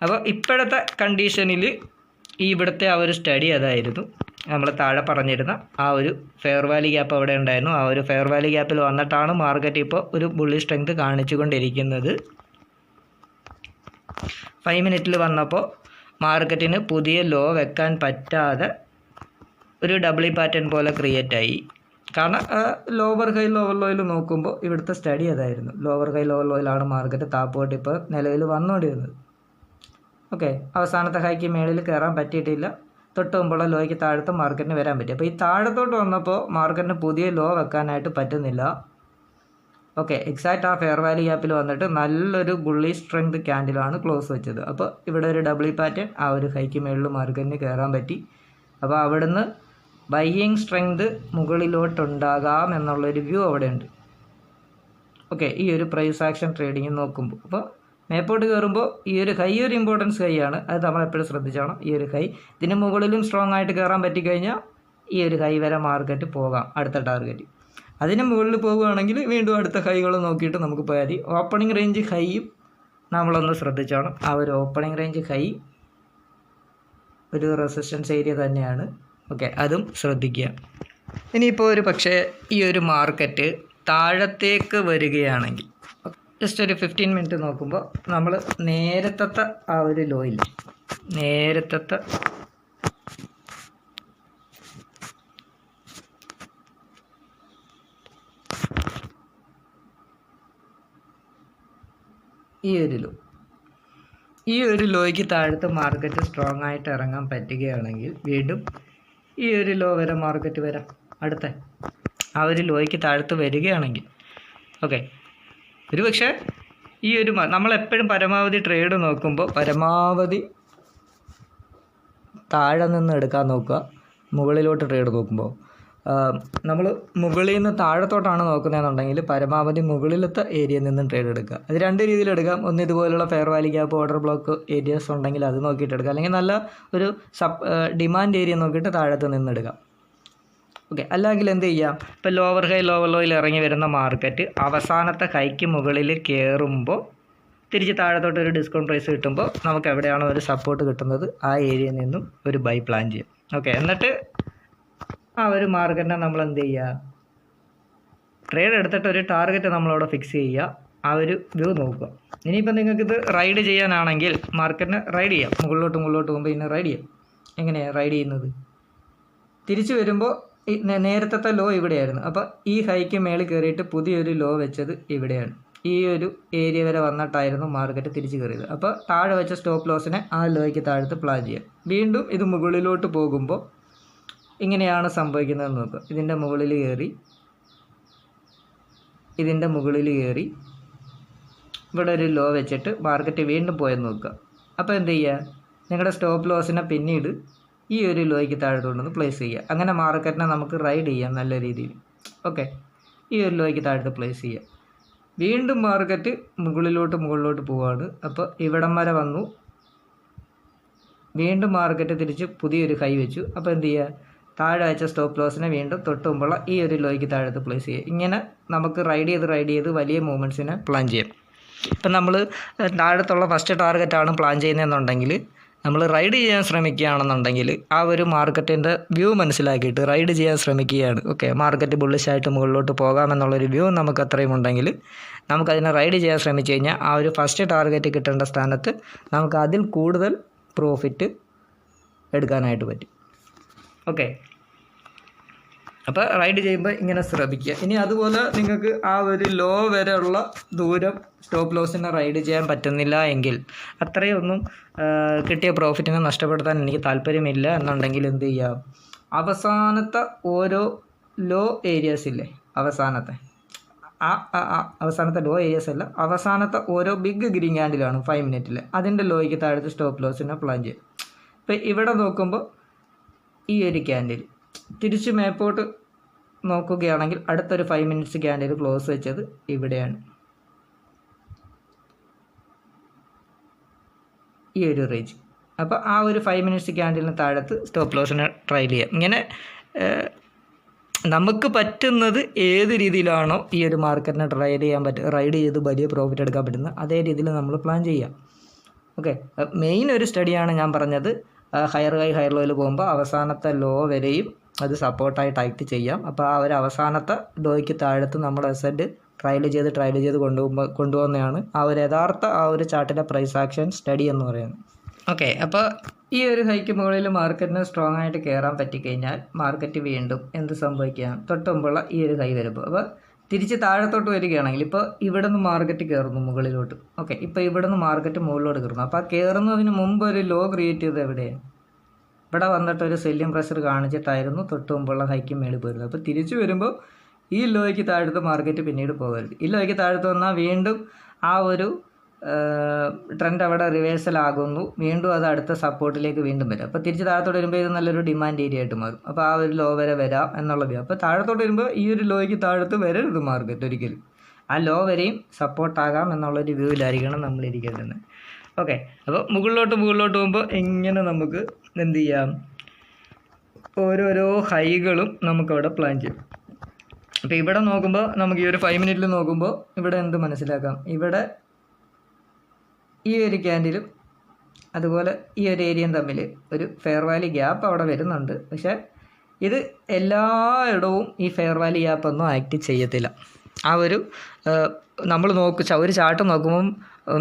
അപ്പോൾ ഇപ്പോഴത്തെ കണ്ടീഷനിൽ ഈ ഇവിടുത്തെ ആ ഒരു സ്റ്റഡി അതായിരുന്നു. നമ്മൾ താഴെ പറഞ്ഞിരുന്ന ആ ഒരു ഫെയർ വാല്യൂ ഗ്യാപ്പ് അവിടെ ഉണ്ടായിരുന്നു. ആ ഒരു ഫെയർ വാല്യൂ ഗ്യാപ്പിൽ വന്നിട്ടാണ് മാർക്കറ്റ് ഇപ്പോൾ ഒരു ബുള്ളിഷ് സ്ട്രെങ്ത് കാണിച്ചുകൊണ്ടിരിക്കുന്നത്. 5 മിനിറ്റിൽ വന്നപ്പോൾ മാർക്കറ്റിന് പുതിയ ലോ വെക്കാൻ പറ്റാതെ ഒരു ഡബ്ല്യു പാറ്റേൺ പോലെ ക്രിയേറ്റ് ആയി. കാരണം ലോവർ ഹൈ ലോവർ ലോയിൽ നോക്കുമ്പോൾ ഇവിടുത്തെ സ്റ്റഡി അതായിരുന്നു. ലോവർ ഹൈ ലോവർ ലോയിലാണ് മാർക്കറ്റ് താപ്പോട്ട് ഇപ്പോൾ നിലവിൽ വന്നുകൊണ്ടിരുന്നത്. ഓക്കെ, അവസാനത്തെ ഹൈക്ക് മേളിൽ കയറാൻ പറ്റിയിട്ടില്ല. തൊട്ട് മുമ്പുള്ള ലോയ്ക്ക് താഴത്ത് മാർക്കറ്റിന് വരാൻ പറ്റി. അപ്പോൾ ഈ താഴത്തോട്ട് വന്നപ്പോൾ മാർക്കറ്റിന് പുതിയ ലോ വെക്കാനായിട്ട് പറ്റുന്നില്ല. ഓക്കെ, എക്സാക്റ്റ് ആ ഫെയർ വാല്യൂ ഗ്യാപ്പിൽ വന്നിട്ട് നല്ലൊരു ബുള്ളി സ്ട്രെങ്ത് ക്യാൻഡിലാണ് ക്ലോസ് വെച്ചത്. അപ്പോൾ ഇവിടെ ഒരു ഡബിൾ പാറ്റേൺ ആ ഒരു ഹൈക്ക് മേളിൽ മാർക്കറ്റിന് കയറാൻ പറ്റി. അപ്പോൾ അവിടുന്ന് ബൈയിങ് സ്ട്രെങ്ത് മുകളിലോട്ടുണ്ടാകാം എന്നുള്ളൊരു വ്യൂ അവിടെ ഉണ്ട്. ഓക്കെ, ഈ ഒരു പ്രൈസ് ആക്ഷൻ ട്രേഡിങ് നോക്കുമ്പോൾ അപ്പോൾ മേപ്പോട്ട് കയറുമ്പോൾ ഈ ഒരു ഹൈ ഒരു ഇമ്പോർട്ടൻസ് ഹൈ ആണ്, അത് നമ്മളെപ്പോഴും ശ്രദ്ധിച്ചോണം. ഈ ഒരു ഹൈ ഇതിന് മുകളിലും സ്ട്രോങ് ആയിട്ട് കയറാൻ പറ്റിക്കഴിഞ്ഞാൽ ഈ ഒരു ഹൈ വരെ മാർക്കറ്റ് പോകാം അടുത്ത ടാർഗറ്റ്. അതിന് മുകളിൽ പോവുകയാണെങ്കിൽ വീണ്ടും അടുത്ത ഹൈകൾ നോക്കിയിട്ട് നമുക്ക് പോയാൽ മതി. ഓപ്പണിംഗ് റേഞ്ച് ഹൈയും നമ്മളൊന്ന് ശ്രദ്ധിച്ചോണം. ആ ഒരു ഓപ്പണിംഗ് റേഞ്ച് ഹൈ ഒരു റെസിസ്റ്റൻസ് ഏരിയ തന്നെയാണ്. ഓക്കെ, അതും ശ്രദ്ധിക്കുക. ഇനിയിപ്പോൾ ഒരു പക്ഷേ ഈ ഒരു മാർക്കറ്റ് താഴത്തേക്ക് വരികയാണെങ്കിൽ ജസ്റ്റ് ഒരു 15 മിനിറ്റ് നോക്കുമ്പോൾ നമ്മൾ നേരത്തെ ആ ഒരു ലോയിൽ നേരത്തെ ഈ ഒരു ലോയ്ക്ക് താഴത്ത് മാർക്കറ്റ് സ്ട്രോങ് ആയിട്ട് ഇറങ്ങാൻ പറ്റുകയാണെങ്കിൽ വീണ്ടും ഈ ഒരു ലോ വരെ മാർക്കറ്റ് വരാം. അടുത്ത ആ ഒരു ലോയ്ക്ക് താഴത്ത് വരികയാണെങ്കിൽ ഓക്കെ, ഒരു പക്ഷേ ഈ ഒരു നമ്മളെപ്പോഴും പരമാവധി ട്രേഡ് നോക്കുമ്പോൾ പരമാവധി താഴെ നിന്ന് എടുക്കാൻ നോക്കുക. മുകളിലോട്ട് ട്രേഡ് നോക്കുമ്പോൾ നമ്മൾ മുകളിൽ നിന്ന് താഴത്തോട്ടാണ് നോക്കുന്നതെന്നുണ്ടെങ്കിൽ പരമാവധി മുകളിലത്തെ ഏരിയയിൽ നിന്നും ട്രേഡ് എടുക്കുക. അത് രണ്ട് രീതിയിൽ എടുക്കാം. ഒന്ന് ഇതുപോലുള്ള fair value gap order block areas ഉണ്ടെങ്കിൽ അത് നോക്കിയിട്ട് എടുക്കുക, അല്ലെങ്കിൽ നല്ല ഒരു ഡിമാൻഡ് ഏരിയ നോക്കിയിട്ട് താഴത്ത് നിന്ന് എടുക്കാം. ഓക്കെ, അല്ലെങ്കിൽ എന്ത് ചെയ്യാം, ഇപ്പോൾ ലോവർ ഹൈ ലോവർ ലോയിൽ ഇറങ്ങി വരുന്ന മാർക്കറ്റ് അവസാനത്തെ ഹൈക്ക് മുകളിൽ കയറുമ്പോൾ തിരിച്ച് താഴത്തോട്ട് ഒരു ഡിസ്കൗണ്ട് പ്രൈസ് കിട്ടുമ്പോൾ നമുക്ക് എവിടെയാണോ ഒരു സപ്പോർട്ട് കിട്ടുന്നത് ആ ഏരിയയിൽ നിന്നും ഒരു ബൈ പ്ലാൻ ചെയ്യും. ഓക്കെ, എന്നിട്ട് ആ ഒരു മാർക്കറ്റിനെ നമ്മൾ എന്ത് ചെയ്യുക, ട്രേഡ് എടുത്തിട്ട് ഒരു ടാർഗറ്റ് നമ്മളവിടെ ഫിക്സ് ചെയ്യുക, ആ ഒരു വ്യൂ നോക്കുക. ഇനിയിപ്പോൾ നിങ്ങൾക്കിത് റൈഡ് ചെയ്യാനാണെങ്കിൽ മാർക്കറ്റിനെ റൈഡ് ചെയ്യാം. മുകളിലോട്ട് പോകുമ്പോൾ ഇങ്ങനെ റൈഡ് ചെയ്യാം. എങ്ങനെയാണ് റൈഡ് ചെയ്യുന്നത്? തിരിച്ചു വരുമ്പോൾ നേരത്തെ ലോ ഇവിടെയായിരുന്നു. അപ്പോൾ ഈ ഹൈക്ക് മേളിൽ കയറിയിട്ട് പുതിയൊരു ലോ വെച്ചത് ഇവിടെയാണ്. ഈ ഒരു ഏരിയ വരെ വന്നിട്ടായിരുന്നു മാർക്കറ്റ് തിരിച്ച് കയറിയത്. അപ്പോൾ താഴെ വെച്ച സ്റ്റോപ്പ് ലോസിനെ ആ ലോയ്ക്ക് താഴത്ത് പ്ലാൻ ചെയ്യാം. വീണ്ടും ഇത് മുകളിലോട്ട് പോകുമ്പോൾ ഇങ്ങനെയാണ് സംഭവിക്കുന്നതെന്ന് നോക്കുക. ഇതിൻ്റെ മുകളിൽ കയറി ഇവിടെ ഒരു ലോ വെച്ചിട്ട് മാർക്കറ്റ് വീണ്ടും പോയെന്ന് നോക്കുക. അപ്പോൾ എന്ത് ചെയ്യുക, നിങ്ങളുടെ സ്റ്റോപ്പ് ലോസിനെ പിന്നീട് ഈ ഒരു ലോയ്ക്ക് താഴത്തോട്ടൊന്ന് പ്ലേസ് ചെയ്യുക. അങ്ങനെ മാർക്കറ്റിനെ നമുക്ക് റൈഡ് ചെയ്യാം നല്ല രീതിയിൽ. ഓക്കെ, ഈ ഒരു ലോയ്ക്ക് താഴത്ത് പ്ലേസ് ചെയ്യുക. വീണ്ടും മാർക്കറ്റ് മുകളിലോട്ട് പോവുകയാണ്. അപ്പോൾ ഇവിടം വരെ വന്നു, വീണ്ടും മാർക്കറ്റ് തിരിച്ച് പുതിയൊരു ഹൈ വെച്ചു. അപ്പോൾ എന്ത് ചെയ്യുക, താഴെ വെച്ച സ്റ്റോപ്പ് ലോസിനെ വീണ്ടും തൊട്ട് മുമ്പുള്ള ഈ ഒരു ലോയ്ക്ക് താഴത്ത് പ്ലേസ് ചെയ്യുക. ഇങ്ങനെ നമുക്ക് റൈഡ് ചെയ്ത് വലിയ മൂവ്മെൻറ്റ്സിനെ പ്ലാൻ ചെയ്യാം. ഇപ്പം നമ്മൾ താഴത്തുള്ള ഫസ്റ്റ് ടാർഗറ്റാണ് പ്ലാൻ ചെയ്യുന്നതെന്നുണ്ടെങ്കിൽ നമ്മൾ റൈഡ് ചെയ്യാൻ ശ്രമിക്കുകയാണെന്നുണ്ടെങ്കിൽ ആ ഒരു മാർക്കറ്റിൻ്റെ വ്യൂ മനസ്സിലാക്കിയിട്ട് റൈഡ് ചെയ്യാൻ ശ്രമിക്കുകയാണ്. ഓക്കെ, മാർക്കറ്റ് ബുള്ളിഷായിട്ട് മുകളിലോട്ട് പോകാമെന്നുള്ളൊരു വ്യൂ നമുക്ക് അത്രയും ഉണ്ടെങ്കിൽ നമുക്കതിനെ റൈഡ് ചെയ്യാൻ ശ്രമിച്ചു കഴിഞ്ഞാൽ ആ ഒരു ഫസ്റ്റ് ടാർഗറ്റ് കിട്ടേണ്ട സ്ഥാനത്ത് നമുക്ക് അതിൽ കൂടുതൽ പ്രോഫിറ്റ് എടുക്കാനായിട്ട് പറ്റും. ഓക്കെ, അപ്പോൾ റൈഡ് ചെയ്യുമ്പോൾ ഇങ്ങനെ ശ്രദ്ധിക്കുക. ഇനി അതുപോലെ നിങ്ങൾക്ക് ആ ഒരു ലോ വരെയുള്ള ദൂരം സ്റ്റോപ്പ് ലോസിനെ റൈഡ് ചെയ്യാൻ പറ്റുന്നില്ല എങ്കിൽ അത്രയൊന്നും കിട്ടിയ പ്രോഫിറ്റിനെ നഷ്ടപ്പെടുത്താൻ എനിക്ക് താല്പര്യമില്ല എന്നുണ്ടെങ്കിൽ എന്ത് ചെയ്യാം, അവസാനത്തെ ഓരോ ലോ ഏരിയാസ് ഇല്ലേ, അവസാനത്തെ ലോ ഏരിയാസ് അല്ല, അവസാനത്തെ ഓരോ ബിഗ് ഗ്രീൻ ക്യാൻഡിലാണ് 5 മിനിറ്റിൽ, അതിൻ്റെ ലോയ്ക്ക് താഴത്ത് സ്റ്റോപ്പ് ലോസിനെ പ്ലാൻ ചെയ്യും. ഇപ്പോൾ ഇവിടെ നോക്കുമ്പോൾ ഈ ഒരു ക്യാൻഡിൽ തിരിച്ച് മേപ്പോട്ട് നോക്കുകയാണെങ്കിൽ അടുത്തൊരു 5 മിനിറ്റ്സ് ക്യാൻഡിൽ ക്ലോസ് വെച്ചത് ഇവിടെയാണ്, ഈ ഒരു റേഞ്ച്. അപ്പോൾ ആ ഒരു 5 മിനിറ്റ്സ് ക്യാൻഡിലിന് താഴത്ത് സ്റ്റോപ്പ് ലോസിനെ ട്രയൽ ചെയ്യാം. ഇങ്ങനെ നമുക്ക് പറ്റുന്നത് ഏത് രീതിയിലാണോ ഈ ഒരു മാർക്കറ്റിനെ ട്രയൽ ചെയ്യാൻ പറ്റുക, റൈഡ് ചെയ്ത് വലിയ പ്രോഫിറ്റ് എടുക്കാൻ പറ്റുന്നത് അതേ രീതിയിൽ നമ്മൾ പ്ലാൻ ചെയ്യാം. ഓക്കെ, മെയിൻ ഒരു സ്റ്റഡിയാണ് ഞാൻ പറഞ്ഞത്. ഹയർ ലോയിൽ പോകുമ്പോൾ അവസാനത്തെ ലോ വരെയും അത് സപ്പോർട്ടായിട്ട് ആക്ട് ചെയ്യാം. അപ്പോൾ ആ ഒരു അവസാനത്തെ ലോയ്ക്ക് താഴത്ത് നമ്മൾ അസറ്റ് ട്രയൽ ചെയ്ത് കൊണ്ടുപോകുന്നതാണ് ആ ഒരു യഥാർത്ഥ ആ ഒരു ചാർട്ടിലെ പ്രൈസ് ആക്ഷൻ സ്റ്റഡി എന്ന് പറയുന്നത്. ഓക്കെ, അപ്പോൾ ഈ ഒരു ഹൈക്ക് മുകളിൽ മാർക്കറ്റിന് സ്ട്രോങ് ആയിട്ട് കയറാൻ പറ്റിക്കഴിഞ്ഞാൽ മാർക്കറ്റ് വീണ്ടും എന്ത് സംഭവിക്കാം, തൊട്ട് മുമ്പുള്ള ഈ ഒരു ഹൈ വരുമ്പോൾ അപ്പോൾ തിരിച്ച് താഴത്തോട്ട് വരികയാണെങ്കിൽ ഇപ്പോൾ ഇവിടെ നിന്ന് മാർക്കറ്റ് കയറുന്നു മുകളിലോട്ട്. ഓക്കെ, ഇപ്പോൾ ഇവിടെ നിന്ന് മാർക്കറ്റ് മുകളിലോട്ട് കയറുന്നു. അപ്പോൾ ആ കയറുന്നതിന് മുമ്പ് ഒരു ലോ ക്രിയേറ്റ് ചെയ്തത് എവിടെയാണ്, ഇവിടെ വന്നിട്ട് ഒരു സെല്ലിംഗ് പ്രഷർ കാണിച്ചിട്ടായിരുന്നു തൊട്ട് മുമ്പുള്ള ഹൈക്ക് മേളിൽ പോയിരുന്നത്. അപ്പോൾ തിരിച്ചു വരുമ്പോൾ ഈ ലോയ്ക്ക് താഴത്ത് മാർക്കറ്റ് പിന്നീട് പോകരുത്. ഈ ലോയ്ക്ക് താഴത്ത് വന്നാൽ വീണ്ടും ആ ഒരു ട്രെൻഡ് അവിടെ റിവേഴ്സൽ ആകുന്നു, വീണ്ടും അത് അടുത്ത സപ്പോർട്ടിലേക്ക് വീണ്ടും വരും. അപ്പോൾ തിരിച്ച് താഴത്തോട്ട് വരുമ്പോൾ ഇത് നല്ലൊരു ഡിമാൻഡ് ഏരിയ ആയിട്ട് മാറും. അപ്പോൾ ആ ഒരു ലോ വരെ വരാം എന്നുള്ളത്. അപ്പോൾ താഴത്തോട്ട് വരുമ്പോൾ ഈ ഒരു ലോയ്ക്ക് താഴത്ത് വരരുത് മാർക്കറ്റ് ഒരിക്കലും. ആ ലോ വരെയും സപ്പോർട്ടാകാം എന്നുള്ളൊരു വ്യൂവിലായിരിക്കണം നമ്മളിരിക്കുന്നത്. ഓക്കെ, അപ്പോൾ മുകളിലോട്ട് പോകുമ്പോൾ ഇങ്ങനെ നമുക്ക് എന്ത് ചെയ്യാം, ഓരോരോ ഹൈകളും നമുക്കവിടെ പ്ലാൻ ചെയ്യാം. അപ്പോൾ ഇവിടെ നോക്കുമ്പോൾ നമുക്ക് ഈ ഒരു 5 മിനിറ്റിൽ നോക്കുമ്പോൾ ഇവിടെ എന്ത് മനസ്സിലാക്കാം, ഇവിടെ ഈ ഒരു ക്യാൻഡിലും അതുപോലെ ഈ ഒരു ഏരിയയും തമ്മിൽ ഒരു ഫെയർ വാല്യൂ ഗ്യാപ്പ് അവിടെ വരുന്നുണ്ട്. പക്ഷേ ഇത് എല്ലായിടവും ഈ ഫെയർ വാല്യൂ ഗ്യാപ്പ് ഒന്നും ആക്ട് ചെയ്യത്തില്ല. ആ ഒരു നമ്മൾ ഒരു ചാർട്ട് നോക്കുമ്പം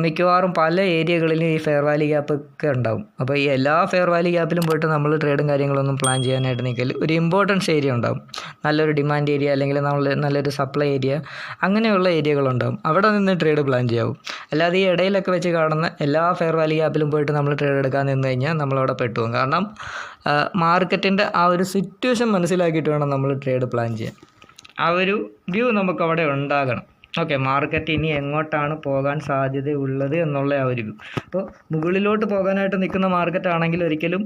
മിക്കവാറും പല ഏരിയകളിലും ഈ ഫെയർ വാല്യൂ ഗ്യാപ്പ് ഒക്കെ ഉണ്ടാവും. അപ്പോൾ ഈ എല്ലാ ഫെയർ വാല്യൂ ഗ്യാപ്പിലും പോയിട്ട് നമ്മൾ ട്രേഡും കാര്യങ്ങളൊന്നും പ്ലാൻ ചെയ്യാനായിട്ട് നിൽക്കൽ ഒരു ഇമ്പോർട്ടൻസ് ഏരിയ ഉണ്ടാവും, നല്ലൊരു ഡിമാൻഡ് ഏരിയ അല്ലെങ്കിൽ നല്ലൊരു സപ്ലൈ ഏരിയ, അങ്ങനെയുള്ള ഏരിയകളുണ്ടാവും. അവിടെ നിന്ന് ട്രേഡ് പ്ലാൻ ചെയ്യാവും. അല്ലാതെ ഈ ഇടയിലൊക്കെ വെച്ച് കാണുന്ന എല്ലാ ഫെയർ വാല്യൂ ഗ്യാപ്പിലും പോയിട്ട് നമ്മൾ ട്രേഡ് എടുക്കാൻ നിന്ന് കഴിഞ്ഞാൽ നമ്മളവിടെ പെട്ടുപോകും. കാരണം മാർക്കറ്റിൻ്റെ ആ ഒരു സിറ്റുവേഷൻ മനസ്സിലാക്കിയിട്ട് വേണം നമ്മൾ ട്രേഡ് പ്ലാൻ ചെയ്യാൻ. ആ ഒരു വ്യൂ നമുക്കവിടെ ഉണ്ടാകണം. ഓക്കെ, മാർക്കറ്റ് ഇനി എങ്ങോട്ടാണ് പോകാൻ സാധ്യതയുള്ളത് എന്നുള്ള ആ ഒരു വ്യൂ. അപ്പോൾ മുകളിലോട്ട് പോകാനായിട്ട് നിൽക്കുന്ന മാർക്കറ്റ് ആണെങ്കിൽ ഒരിക്കലും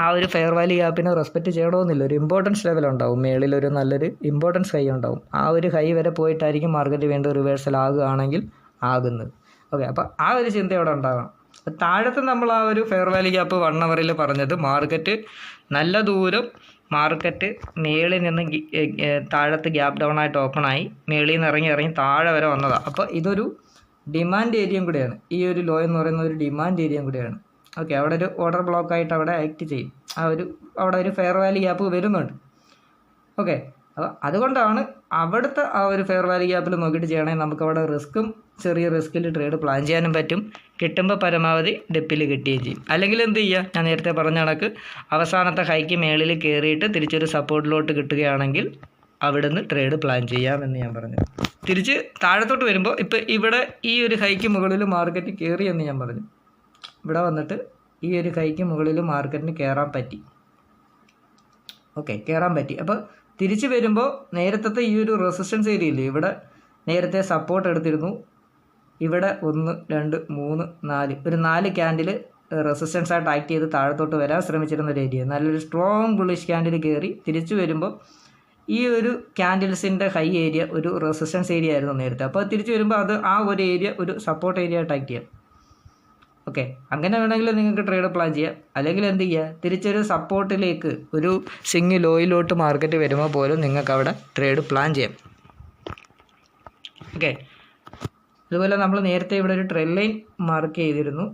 ആ ഒരു ഫെയർ വാല്യൂ ഗ്യാപ്പിനെ റെസ്പെക്റ്റ് ചെയ്യണമെന്നില്ല. ഒരു ഇമ്പോർട്ടൻസ് ലെവൽ ഉണ്ടാവും, മേളിലൊരു നല്ലൊരു ഇമ്പോർട്ടൻസ് ഹൈ ഉണ്ടാവും. ആ ഒരു ഹൈ വരെ പോയിട്ടായിരിക്കും മാർക്കറ്റ് വീണ്ടും റിവേഴ്സൽ ആകുകയാണെങ്കിൽ ആകുന്നത്. ഓക്കെ, അപ്പോൾ ആ ഒരു ചിന്ത അവിടെ ഉണ്ടാകണം. താഴത്ത് നമ്മൾ ആ ഒരു ഫെയർ വാല്യൂ ഗ്യാപ്പ് 1 അവറിൽ പറഞ്ഞത് മാർക്കറ്റ് നല്ല ദൂരം മാർക്കറ്റ് മേളിൽ നിന്ന് താഴത്ത് ഗ്യാപ്പ് ഡൗൺ ആയിട്ട് ഓപ്പൺ ആയി മേളിൽ നിന്ന് ഇറങ്ങി താഴെ വരെ വന്നതാണ്. അപ്പോൾ ഇതൊരു ഡിമാൻഡ് ഏരിയയും കൂടിയാണ്. ഈ ഒരു ലോ എന്ന് പറയുന്ന ഒരു ഡിമാൻഡ് ഏരിയയും കൂടിയാണ്. ഓക്കെ, അവിടെ ഒരു ഓർഡർ ബ്ലോക്കായിട്ട് അവിടെ ആക്ട് ചെയ്യും. അവിടെ ഒരു ഫെയർ വാല്യൂ ഗ്യാപ്പ് വരുന്നുണ്ട്. ഓക്കെ, അപ്പോൾ അതുകൊണ്ടാണ് അവിടുത്തെ ആ ഒരു ഫെയർ വാല്യൂ ഗ്യാപ്പിൽ നോക്കിയിട്ട് ചെയ്യണമെങ്കിൽ നമുക്കവിടെ ചെറിയ റിസ്കിൽ ട്രേഡ് പ്ലാൻ ചെയ്യാനും പറ്റും. കിട്ടുമ്പോൾ പരമാവധി ഡെപ്പിൽ കിട്ടുകയും ചെയ്യും. അല്ലെങ്കിൽ എന്ത് ചെയ്യുക, ഞാൻ നേരത്തെ പറഞ്ഞ കണക്ക് അവസാനത്തെ ഹൈക്ക് മേളിൽ കയറിയിട്ട് തിരിച്ചൊരു സപ്പോർട്ടിലോട്ട് കിട്ടുകയാണെങ്കിൽ അവിടുന്ന് ട്രേഡ് പ്ലാൻ ചെയ്യാമെന്ന് ഞാൻ പറഞ്ഞു. തിരിച്ച് താഴത്തോട്ട് വരുമ്പോൾ ഇപ്പോൾ ഇവിടെ ഈ ഒരു ഹൈക്ക് മുകളിൽ മാർക്കറ്റ് കയറി എന്ന് ഞാൻ പറഞ്ഞു. ഇവിടെ വന്നിട്ട് ഈ ഒരു ഹൈക്ക് മുകളിൽ മാർക്കറ്റിന് കയറാൻ പറ്റി. ഓക്കെ, കയറാൻ പറ്റി. അപ്പോൾ തിരിച്ച് വരുമ്പോൾ നേരത്തെ ഈ ഒരു റെസിസ്റ്റൻസ് ഏരിയ ഇല്ലേ, ഇവിടെ നേരത്തെ സപ്പോർട്ട് എടുത്തിരുന്നു. ഇവിടെ 1 2 3 4 ഒരു 4 ക്യാൻഡിൽ റെസിസ്റ്റൻസ് ആയിട്ട് ആക്ട് ചെയ്ത് താഴത്തോട്ട് വരാൻ ശ്രമിച്ചിരുന്ന ഒരു ഏരിയ, നല്ലൊരു സ്ട്രോങ് ബുള്ളിഷ് ക്യാൻഡിൽ കയറി തിരിച്ചു വരുമ്പോൾ ഈ ഒരു ക്യാൻഡിൽസിൻ്റെ ഹൈ ഏരിയ ഒരു റെസിസ്റ്റൻസ് ഏരിയ ആയിരുന്നു നേരത്തെ. അപ്പോൾ തിരിച്ചു വരുമ്പോൾ അത് ആ ഒരു ഏരിയ ഒരു സപ്പോർട്ട് ഏരിയ ആയിട്ട് ആക്ട് ചെയ്യാം. ഓക്കെ, അങ്ങനെ വേണമെങ്കിൽ നിങ്ങൾക്ക് ട്രേഡ് പ്ലാൻ ചെയ്യാം. അല്ലെങ്കിൽ എന്ത് ചെയ്യുക, തിരിച്ചൊരു സപ്പോർട്ടിലേക്ക് ഒരു സ്വിങ് ലോയിലോട്ട് മാർക്കറ്റ് വരുമ്പോൾ പോലും നിങ്ങൾക്ക് അവിടെ ട്രേഡ് പ്ലാൻ ചെയ്യാം. ഓക്കെ, അതുപോലെ നമ്മൾ നേരത്തെ ഇവിടെ ഒരു ട്രെൻഡ് ലൈൻ മാർക്ക് ചെയ്തിരുന്നു.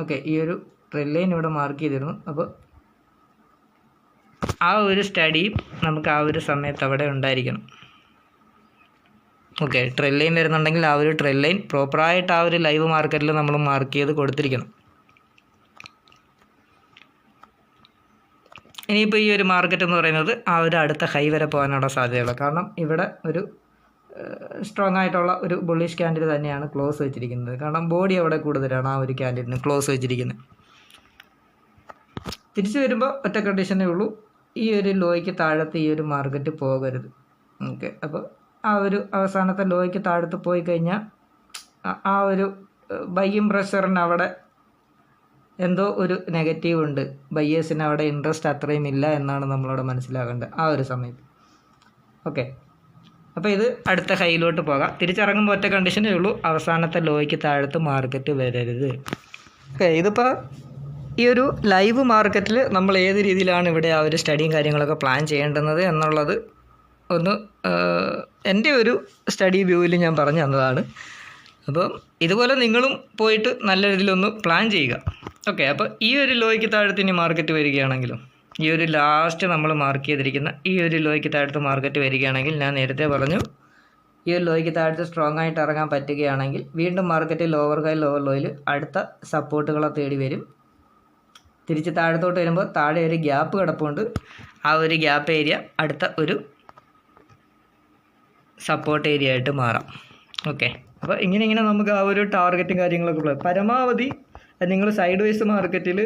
ഓക്കെ, ഈ ഒരു ട്രെൻഡ് ലൈൻ ഇവിടെ മാർക്ക് ചെയ്തിരുന്നു. അപ്പോൾ ആ ഒരു സ്റ്റഡിയും നമുക്ക് ആ ഒരു സമയത്ത് അവിടെ ഉണ്ടായിരിക്കണം. ഓക്കെ, ട്രെൻഡ് ലൈൻ വരുന്നുണ്ടെങ്കിൽ ആ ഒരു ട്രെൻഡ് ലൈൻ പ്രോപ്പറായിട്ട് ആ ഒരു ലൈവ് മാർക്കറ്റിൽ നമ്മൾ മാർക്ക് ചെയ്ത് കൊടുത്തിരിക്കണം. ഇനിയിപ്പോൾ ഈ ഒരു മാർക്കറ്റ് എന്ന് പറയുന്നത് ആ ഒരു അടുത്ത ഹൈ വരെ പോകാനുള്ള സാധ്യതയുള്ളത്. കാരണം ഇവിടെ ഒരു സ്ട്രോങ് ആയിട്ടുള്ള ഒരു ബുള്ളിഷ് ക്യാൻഡിൽ തന്നെയാണ് ക്ലോസ് വെച്ചിരിക്കുന്നത്. കാരണം ബോഡി അവിടെ കൂടുതലാണ് ആ ഒരു ക്യാൻഡിലിന് ക്ലോസ് വെച്ചിരിക്കുന്നത്. തിരിച്ചു വരുമ്പോൾ ഒറ്റ കണ്ടീഷനേ ഉള്ളൂ, ഈ ഒരു ലോയ്ക്ക് താഴത്ത് ഈ ഒരു മാർക്കറ്റ് പോകരുത്. ഓക്കെ, അപ്പോൾ ആ ഒരു അവസാനത്തെ ലോയ്ക്ക് താഴത്ത് പോയി കഴിഞ്ഞാൽ ആ ഒരു ബൈയിങ് പ്രഷറിന് അവിടെ എന്തോ ഒരു നെഗറ്റീവ് ഉണ്ട്, ബയ്യേഴ്സിന് അവിടെ ഇൻട്രസ്റ്റ് അത്രയും ഇല്ല എന്നാണ് നമ്മളവിടെ മനസ്സിലാക്കേണ്ടത് ആ ഒരു സമയത്ത്. ഓക്കെ, അപ്പോൾ ഇത് അടുത്ത ഹൈയിലോട്ട് പോകാം. തിരിച്ചിറങ്ങുമ്പോൾ ഒറ്റ കണ്ടീഷനേ ഉള്ളൂ, അവസാനത്തെ ലോയ്ക്ക് താഴത്ത് മാർക്കറ്റ് വരരുത്. ഓക്കെ, ഇതിപ്പോൾ ഈ ഒരു ലൈവ് മാർക്കറ്റിൽ നമ്മൾ ഏത് രീതിയിലാണ് ഇവിടെ ആ ഒരു സ്റ്റഡിയും കാര്യങ്ങളൊക്കെ പ്ലാൻ ചെയ്യേണ്ടുന്നത് എന്നുള്ളത് ഒന്ന് എൻ്റെ ഒരു സ്റ്റഡി വ്യൂവിൽ ഞാൻ പറഞ്ഞു തന്നതാണ്. അപ്പം ഇതുപോലെ നിങ്ങളും പോയിട്ട് നല്ല രീതിയിലൊന്ന് പ്ലാൻ ചെയ്യുക. ഓക്കെ, അപ്പോൾ ഈ ഒരു ലോയ്ക്ക് താഴത്ത് ഇനി മാർക്കറ്റ് വരികയാണെങ്കിലും ഈ ഒരു ലാസ്റ്റ് നമ്മൾ മാർക്ക് ചെയ്തിരിക്കുന്ന ഈ ഒരു ലോയ്ക്ക് താഴത്ത് മാർക്കറ്റ് വരികയാണെങ്കിൽ ഞാൻ നേരത്തെ പറഞ്ഞു ഈ ഒരു ലോയ്ക്ക് താഴത്ത് സ്ട്രോങ് ആയിട്ട് ഇറങ്ങാൻ പറ്റുകയാണെങ്കിൽ വീണ്ടും മാർക്കറ്റ് ലോവർ ഹൈ ലോവർ ലോയിൽ അടുത്ത സപ്പോർട്ടുകളെ തേടി വരും. തിരിച്ച് താഴത്തോട്ട് വരുമ്പോൾ താഴെ ഒരു ഗ്യാപ്പ് കിടപ്പുണ്ട്. ആ ഒരു ഗ്യാപ്പ് ഏരിയ അടുത്ത ഒരു സപ്പോർട്ട് ഏരിയ ആയിട്ട് മാറാം. ഓക്കെ, അപ്പോൾ ഇങ്ങനെ നമുക്ക് ആ ഒരു ടാർഗറ്റും കാര്യങ്ങളൊക്കെ പരമാവധി നിങ്ങൾ സൈഡ് വൈസ് മാർക്കറ്റിൽ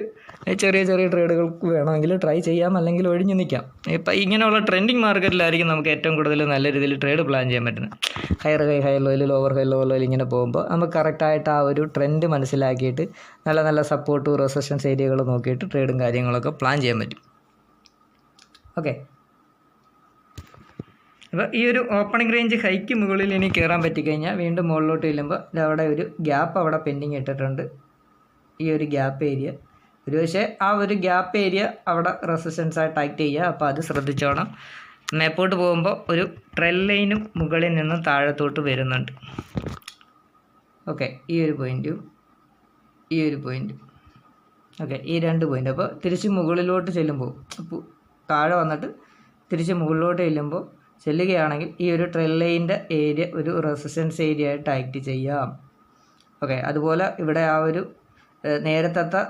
ചെറിയ ചെറിയ ട്രേഡുകൾക്ക് വേണമെങ്കിൽ ട്രൈ ചെയ്യാം, അല്ലെങ്കിൽ ഒഴിഞ്ഞു നിൽക്കാം. ഇപ്പം ഇങ്ങനെയുള്ള ട്രെൻഡിങ് മാർക്കറ്റിലായിരിക്കും നമുക്ക് ഏറ്റവും കൂടുതൽ നല്ല രീതിയിൽ ട്രേഡ് പ്ലാൻ ചെയ്യാൻ പറ്റുന്നത്. ഹയർ ഹൈ ഹൈ ലോയിൽ ലോവർ ഹൈ ലോവർ ലോയിൽ ഇങ്ങനെ പോകുമ്പോൾ നമുക്ക് കറക്റ്റായിട്ട് ആ ഒരു ട്രെൻഡ് മനസ്സിലാക്കിയിട്ട് നല്ല നല്ല സപ്പോർട്ട് റെസിസ്റ്റൻസ് ഏരിയകൾ നോക്കിയിട്ട് ട്രേഡും കാര്യങ്ങളൊക്കെ പ്ലാൻ ചെയ്യാൻ പറ്റും. ഓക്കെ, അപ്പോൾ ഈ ഒരു ഓപ്പണിംഗ് റേഞ്ച് ഹൈക്ക് മുകളിൽ ഇനി കയറാൻ പറ്റിക്കഴിഞ്ഞാൽ വീണ്ടും മുകളിലോട്ട് ചെല്ലുമ്പോൾ അവിടെ ഒരു ഗ്യാപ്പ് അവിടെ പെൻഡിങ് ഇട്ടിട്ടുണ്ട്. ഈ ഒരു ഗ്യാപ്പ് ഏരിയ ഒരുപക്ഷെ ആ ഒരു ഗ്യാപ്പ് ഏരിയ അവിടെ റെസിസ്റ്റൻസ് ആയിട്ട് ആക്ട് ചെയ്യുക. അപ്പോൾ അത് ശ്രദ്ധിച്ചോണം. മേപ്പോട്ട് പോകുമ്പോൾ ഒരു ട്രെൽ ലൈനും മുകളിൽ നിന്നും താഴത്തോട്ട് വരുന്നുണ്ട്. ഓക്കെ, ഈ ഒരു പോയിൻറ്റും ഈ ഒരു പോയിൻറ്റും. ഓക്കെ, ഈ 2 പോയിൻ്റ്. അപ്പോൾ തിരിച്ച് മുകളിലോട്ട് ചെല്ലുമ്പോൾ താഴെ വന്നിട്ട് തിരിച്ച് മുകളിലോട്ട് ചെല്ലുമ്പോൾ ചെല്ലുകയാണെങ്കിൽ ഈ ഒരു ട്രെൽ ലൈനിൻ്റെ ഏരിയ ഒരു റെസിസ്റ്റൻസ് ഏരിയ ആയിട്ട് ആക്ട് ചെയ്യാം. ഓക്കെ, അതുപോലെ ഇവിടെ ആ ഒരു നേരത്തെ